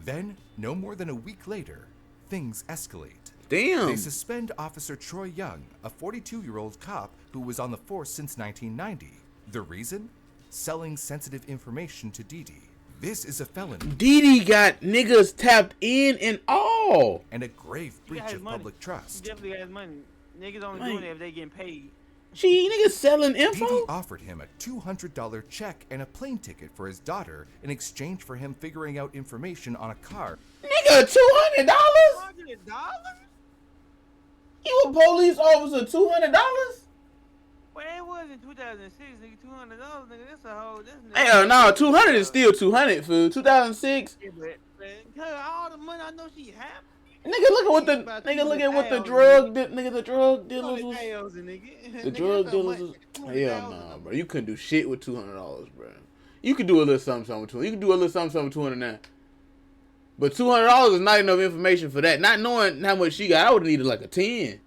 Then, no more than a week later, things escalate. Damn. They suspend Officer Troy Young, a 42-year-old cop who was on the force since 1990. The reason? Selling sensitive information to Dee Dee. This is a felony Dee Dee got niggas tapped in and all. and a grave He breach got his of money. public He trust. definitely has money. Niggas only Right. doing it if they getting paid. She niggas selling Dee Dee info. offered him a $200 check and a plane ticket for his daughter in exchange for him figuring out information on a car. Nigga, $200. $200? You a police officer? $200? Well, it was in 2006, nigga. $200, nigga. That's a whole. That's Hell no, 200 is still 200, fool. 2006. Yeah, but cause all the money I know she had. Nigga, look at what the About nigga look at what the 200,000, drug nigga the drug dealers was. 200,000, nigga. The Nigga, drug that's how dealers much- was. 200,000 Hell no, bro. You couldn't do shit with $200, bro. You could do a little something with 200. You could do a little something with 200 now. But $200 is not enough information for that. Not knowing how much she got, I would have needed like a 10.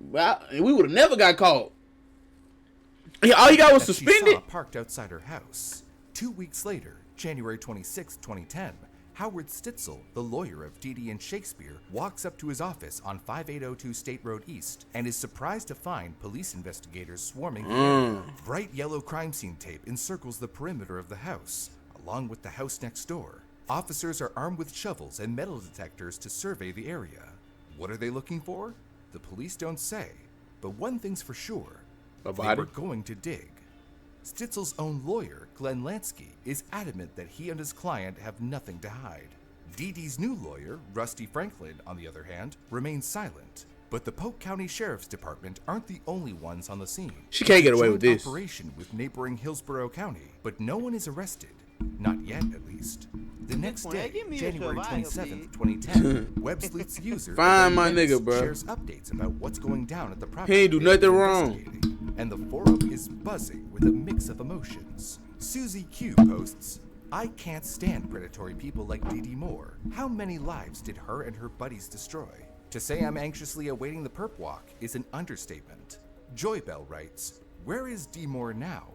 But we would have never got caught. Yeah, all you got was that she suspended. saw parked outside her house. 2 weeks later, January 26, 2010, Howard Stitzel, the lawyer of Dee Dee and Shakespeare, walks up to his office on 5802 State Road East and is surprised to find police investigators swarming the area. Bright yellow crime scene tape encircles the perimeter of the house, along with the house next door. Officers are armed with shovels and metal detectors to survey the area. What are they looking for? The police don't say, but one thing's for sure. A They body? were going to dig. Stitzel's own lawyer, Glenn Lansky, is adamant that he and his client have nothing to hide. Dee Dee's new lawyer, Rusty Franklin, on the other hand, remains silent. But the Polk County Sheriff's Department aren't the only ones on the scene. She can't get It's a away with joint this. operation with neighboring Hillsborough County, but no one is arrested. Not yet, at least. The next point, day, give me a January shove, I ain't 27th, gonna 2010, Web Sleuth's user Find my Event nigga, Minutes bro. shares updates about what's going down at the property. He ain't do they've been nothing wrong. investigating, and the forum is buzzing with a mix of emotions. Susie Q posts, "I can't stand predatory people like Dee Dee Moore. How many lives did her and her buddies destroy? To say I'm anxiously awaiting the perp walk is an understatement." Joybell writes, "Where is Dee Moore now?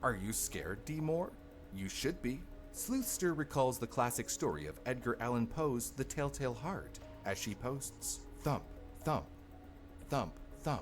Are you scared, Dee Moore? You should be." Sleuthster recalls the classic story of Edgar Allan Poe's The Telltale Heart, as she posts, "Thump, thump, thump, thump."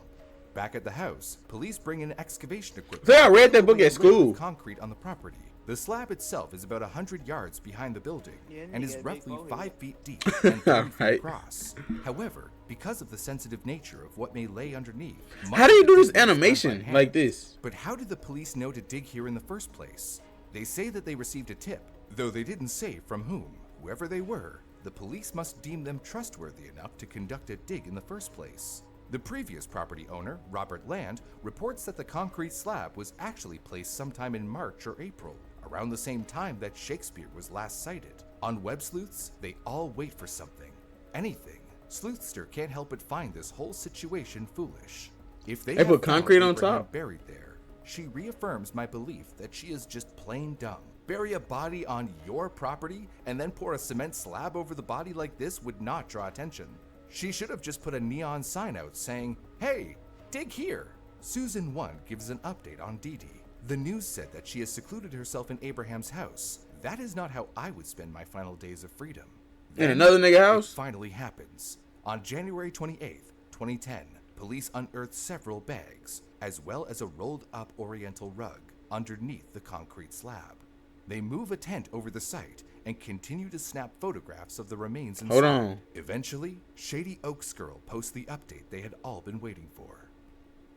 Back at the house, police bring in excavation equipment. So I read that book Laying at a layer of school. Concrete on the property. The slab itself is about 100 yards behind the building Yeah, and nigga, is big roughly forehead. 5 feet deep and 30 feet Alright. across. However, because of the sensitive nature of what may lay underneath, How do you do this much of the digging is done by animation hand. like this? But how did the police know to dig here in the first place? They say that they received a tip, though they didn't say from whom. Whoever they were, the police must deem them trustworthy enough to conduct a dig in the first place. The previous property owner, Robert Land, reports that the concrete slab was actually placed sometime in March or April, around the same time that Shakespeare was last sighted. On Web Sleuths, they all wait for something. Anything. Sleuthster can't help but find this whole situation foolish. If they They put have found concrete on Abraham top? buried there, she reaffirms my belief that she is just plain dumb. Bury a body on your property and then pour a cement slab over the body like this would not draw attention. She should have just put a neon sign out saying, "Hey, dig here." Susan 1 gives an update on Dee Dee. The news said that she has secluded herself in Abraham's house. That is not how I would spend my final days of freedom. In Then another nigga house? It finally happens. On January 28th, 2010, police unearthed several bags, as well as a rolled up oriental rug underneath the concrete slab. They move a tent over the site and continue to snap photographs of the remains inside. Hold on. Eventually, Shady Oaks Girl posts the update they had all been waiting for.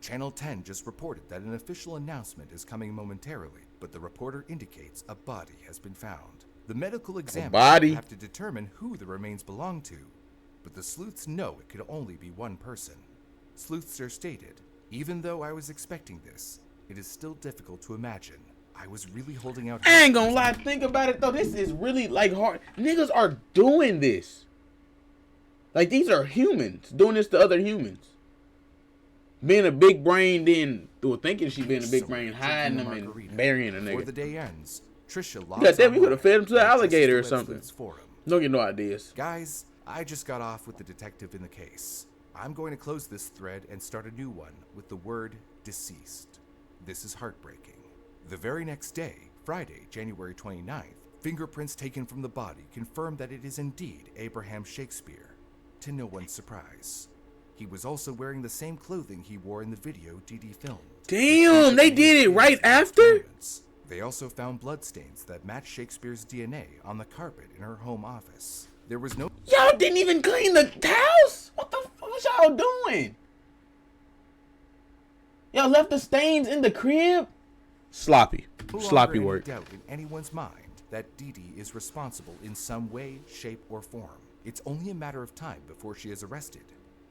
Channel 10 just reported that an official announcement is coming momentarily, but the reporter indicates a body has been found. The medical examiner body? will have to determine who the remains belong to, but the sleuths know it could only be one person. Sleuthster stated, "Even though I was expecting this, it is still difficult to imagine. I was really holding out." I ain't gonna lie, think about it though. This is really like hard. Niggas are doing this. Like these are humans doing this to other humans. Being a big brain, then thinking she being a big brain, hiding them and burying a Before the nigga. day ends, Trisha logs God damn, we online could've fed him to the and accesses alligator the or Web something. Sleuths forum. Don't get no ideas. Guys, I just got off with the detective in the case. I'm going to close this thread and start a new one with the word deceased. This is heartbreaking. The very next day, Friday, January 29th, fingerprints taken from the body confirm that it is indeed Abraham Shakespeare, to no one's surprise. He was also wearing the same clothing he wore in the video Dee Dee filmed. Damn, they did it right after? They also found bloodstains that match Shakespeare's DNA on the carpet in her home office. There was no Y'all didn't even clean the house? What the fuck was y'all doing? Y'all left the stains in the crib? Sloppy. longer Sloppy any work. doubt in anyone's mind that Dee Dee is responsible in some way, shape, or form. It's only a matter of time before she is arrested.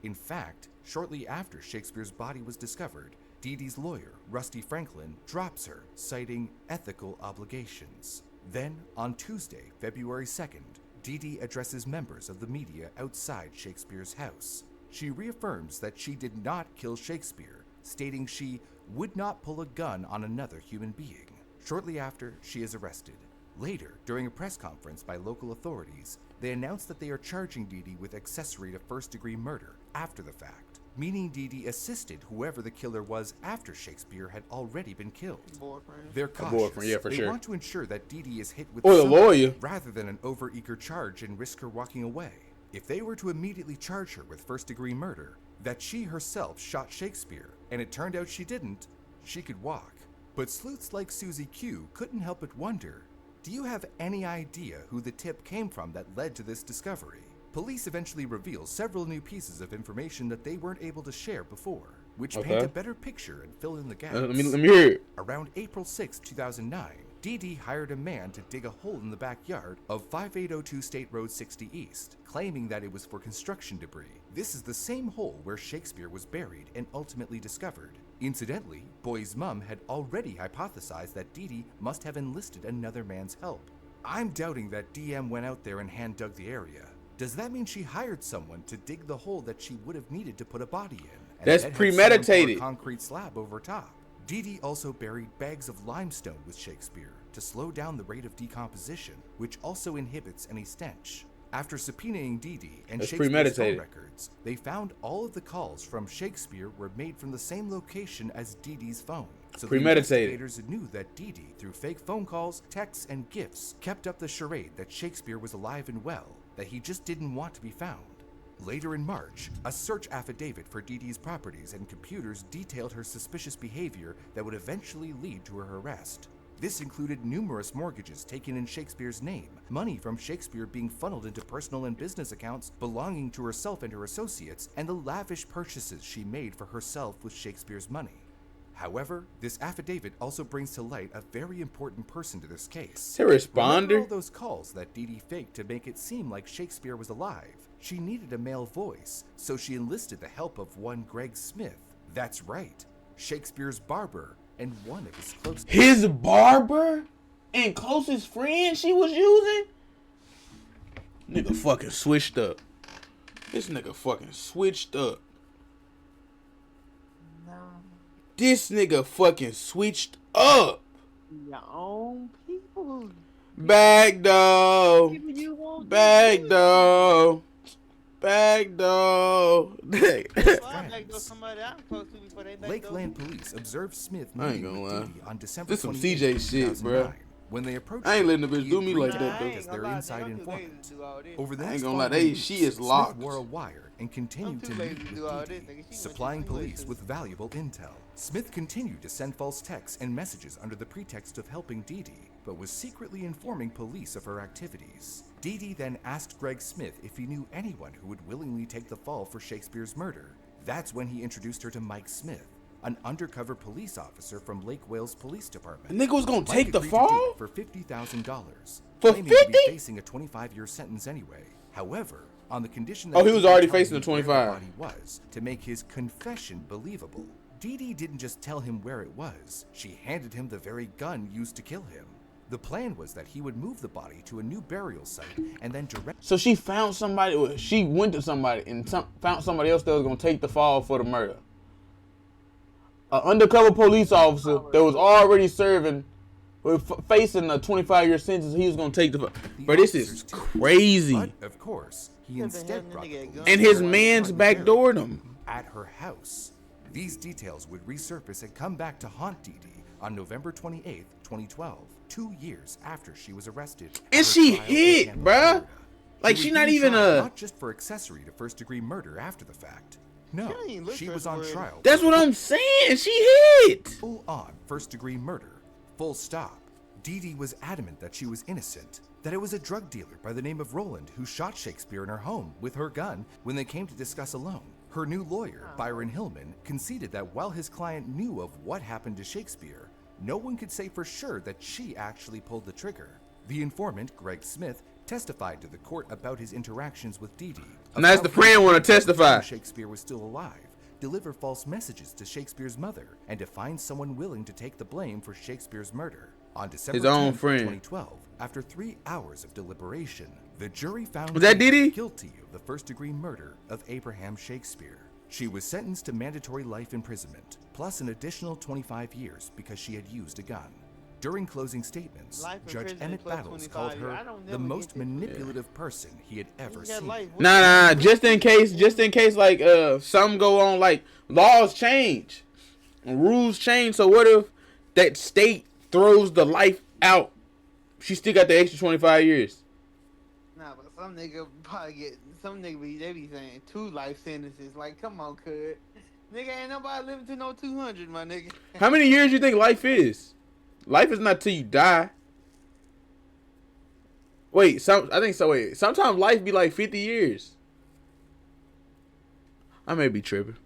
In fact, shortly after Shakespeare's body was discovered, Dee Dee's lawyer, Rusty Franklin, drops her, citing ethical obligations. Then, on Tuesday, February 2nd, Dee Dee addresses members of the media outside Shakespeare's house. She reaffirms that she did not kill Shakespeare, stating she would not pull a gun on another human being. Shortly after, she is arrested. Later, during a press conference by local authorities, they announced that they are charging Dee Dee with accessory to first-degree murder after the fact, meaning Dee Dee assisted whoever the killer was after Shakespeare had already been killed. Boyfriend. They're cautious. boyfriend, yeah, for they sure. want to ensure that Dee Dee is hit with Or the something lawyer. rather than an overeager charge and risk her walking away. If they were to immediately charge her with first-degree murder, that she herself shot Shakespeare, and it turned out she didn't, she could walk. But sleuths like Susie Q couldn't help but wonder, do you have any idea who the tip came from that led to this discovery? Police eventually reveal several new pieces of information that they weren't able to share before, which paint Okay. a better picture and fill in the gaps. Let me hear it. Around April 6, 2009, Dee Dee hired a man to dig a hole in the backyard of 5802 State Road 60 East, claiming that it was for construction debris. This is the same hole where Shakespeare was buried and ultimately discovered. Incidentally, Boy's mom had already hypothesized that Dee Dee must have enlisted another man's help. I'm doubting that DM went out there and hand dug the area. Does that mean she hired someone to dig the hole that she would have needed to put a body in? And That's then had someone premeditated. pour a concrete slab over top. Dee Dee also buried bags of limestone with Shakespeare to slow down the rate of decomposition, which also inhibits any stench. After subpoenaing Dee Dee and That's Shakespeare's phone premeditated. records, they found all of the calls from Shakespeare were made from the same location as Dee Dee's phone. So the Premeditated. investigators knew that Dee Dee, through fake phone calls, texts, and gifts, kept up the charade that Shakespeare was alive and well, that he just didn't want to be found. Later in March, a search affidavit for Dee Dee's properties and computers detailed her suspicious behavior that would eventually lead to her arrest. This included numerous mortgages taken in Shakespeare's name, money from Shakespeare being funneled into personal and business accounts belonging to herself and her associates, and the lavish purchases she made for herself with Shakespeare's money. However, this affidavit also brings to light a very important person to this case. To Remember responder? all those calls that Dee Dee faked to make it seem like Shakespeare was alive? She needed a male voice, so she enlisted the help of one Greg Smith. That's right, Shakespeare's barber and one of his close. His barber and closest friend she was using? Nigga fucking switched up. This nigga fucking switched up. No. This nigga fucking switched up. Your own people. Back door. People you want. Back door. Back door. Well, I go somebody I'm close to before they back Lakeland police observed Smith I ain't meeting gonna with lie. Dee Dee on December This some 28, CJ shit, 2009. bruh. When they approached I ain't letting the her, bitch he do me agreed like to that, act though. as their inside informant. Over the I ain't next gonna lie, 4 she weeks, is Smith locked. wore a wire and continued I'm to too lazy meet to with do all Dee this, Dee, nigga. She went to supplying too police lazy. with valuable intel. Smith continued to send false texts and messages under the pretext of helping Dee Dee, but was secretly informing police of her activities. Dee Dee then asked Greg Smith if he knew anyone who would willingly take the fall for Shakespeare's murder. That's when he introduced her to Mike Smith, an undercover police officer from Lake Wales Police Department. The nigga was gonna Mike take the agreed to do fall? it for $50,000, For claiming to be 50? facing a 25-year sentence anyway. However, on the condition Oh, that he was Dee Dee already tell him facing the where 25. body was to make his confession believable. Dee Dee didn't just tell him where it was; she handed him the very gun used to kill him. The plan was that he would move the body to a new burial site and then direct. So she found somebody, or she went to somebody and found somebody else that was gonna take the fall for the murder. An undercover police officer that was already serving, facing a 25-year sentence, he was gonna take the fall. But this is crazy. But of course, he Yeah, but instead having brought a the nigga police And his to man's Martin backdoored him. at her house. These details would resurface and come back to haunt Dee Dee on November 28, 2012, 2 years after she was arrested. at And her she trial in hit, Tampa, bruh. Florida. Like, was she not being even tried a- not just for accessory to first-degree murder after the fact. No, She ain't look she was on trustworthy. trial. That's for what I'm saying. She hit. full-on first-degree murder. Full stop. Dee Dee was adamant that she was innocent, that it was a drug dealer by the name of Roland who shot Shakespeare in her home with her gun when they came to discuss a loan. Her new lawyer, Byron Hillman, conceded that while his client knew of what happened to Shakespeare, no one could say for sure that she actually pulled the trigger. The informant, Greg Smith, testified to the court about his interactions with Dee Dee. And that's the friend wanna testify. Shakespeare was still alive, deliver false messages to Shakespeare's mother, and to find someone willing to take the blame for Shakespeare's murder. On December His own 10th, friend. 2012, after 3 hours of deliberation, the jury found Was that Dee Dee Dee? guilty of the first-degree murder of Abraham Shakespeare. She was sentenced to mandatory life imprisonment, plus an additional 25 years because she had used a gun. During closing statements, Life Judge imprisonment Emmett plus Battles called 25 years. I her don't the never most get this. manipulative person he had ever You got seen. life. Nah, just in case, like, some go on, like, laws change, rules change. So what if that state throws the life out? She still got the extra 25 years. Nah, but some nigga probably get they be saying 2 life sentences. Like, come on, cuz. Nigga, ain't nobody living to no 200, my nigga. How many years you think life is? Life is not till you die. Wait, wait. Sometimes life be like 50 years. I may be tripping.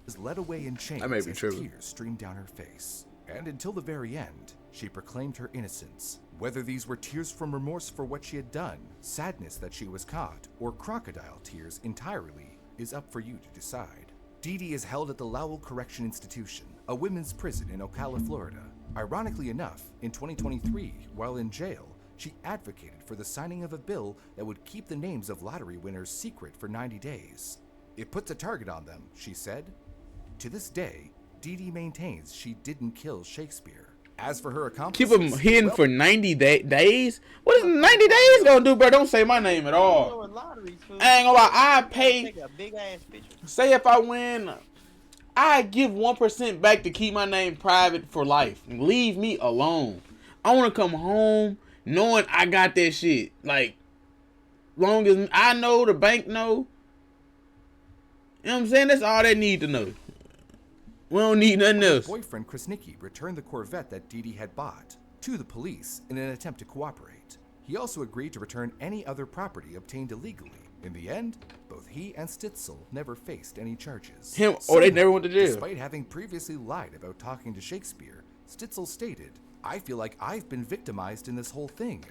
Was led away in chains I may be as tripping. tears streamed down her face. And until the very end, she proclaimed her innocence. Whether these were tears from remorse for what she had done, sadness that she was caught, or crocodile tears entirely, is up for you to decide. Dee Dee is held at the Lowell Correction Institution, a women's prison in Ocala, Florida. Ironically enough, in 2023, while in jail, She advocated for the signing of a bill that would keep the names of lottery winners secret for 90 days. It puts a target on them, she said. To this day, Dee Dee maintains she didn't kill Shakespeare. As for her Keep accomplices, him hidden well, for 90 days? What is 90 days gonna do, bro? Don't say my name at all. I ain't gonna lie, I pay. Take a big ass picture. Say if I win, I give 1% back to keep my name private for life. Leave me alone. I wanna come home knowing I got that shit. Like, long as I know, the bank know. You know what I'm saying? That's all they need to know. We don't need nothing her else. boyfriend Krasnicki returned the Corvette that Dee Dee had bought to the police in an attempt to cooperate. He also agreed to return any other property obtained illegally. In the end, both he and Stitzel never faced any charges. They never went to jail. Despite having previously lied about talking to Shakespeare, Stitzel stated, "I feel like I've been victimized in this whole thing.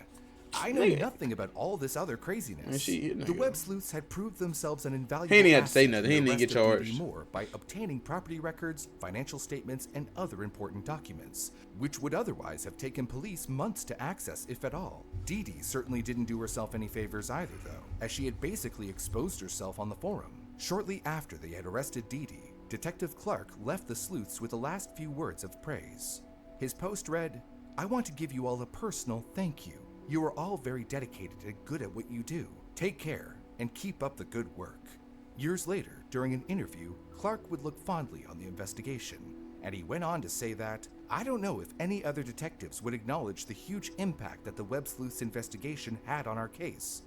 I know nothing about all this other craziness." The web sleuths had proved themselves an invaluable He didn't have to say asset nothing. in He the didn't get arrest of Dee charged. Dee Moore by obtaining property records, financial statements, and other important documents, which would otherwise have taken police months to access, if at all. Dee Dee certainly didn't do herself any favors either, though, as she had basically exposed herself on the forum. Shortly after they had arrested Dee Dee, Detective Clark left the sleuths with the last few words of praise. His post read, "I want to give you all a personal thank you. You are all very dedicated and good at what you do. Take care and keep up the good work." Years later, during an interview, Clark would look fondly on the investigation, and he went on to say that, "I don't know if any other detectives would acknowledge the huge impact that the Web Sleuths investigation had on our case,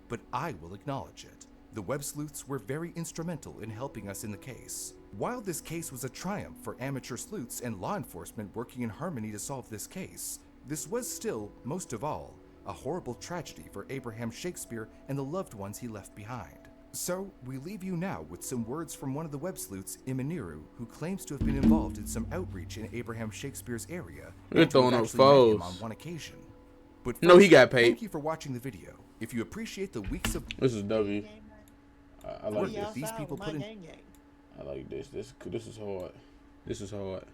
but I will acknowledge it. The Web Sleuths were very instrumental in helping us in the case. While this case was a triumph for amateur sleuths and law enforcement working in harmony to solve this case, this was still, most of all, a horrible tragedy for Abraham Shakespeare and the loved ones he left behind. So, we leave you now with some words from one of the web sleuths, Imaniru, who claims to have been involved in some outreach in Abraham Shakespeare's area. They're and to have throwing up actually met him foes. on one occasion. But No, he first, got paid. Thank you for watching the video. If you appreciate the weeks of This is W. I like work this. that these people put in I like this. This is hard. This is hard.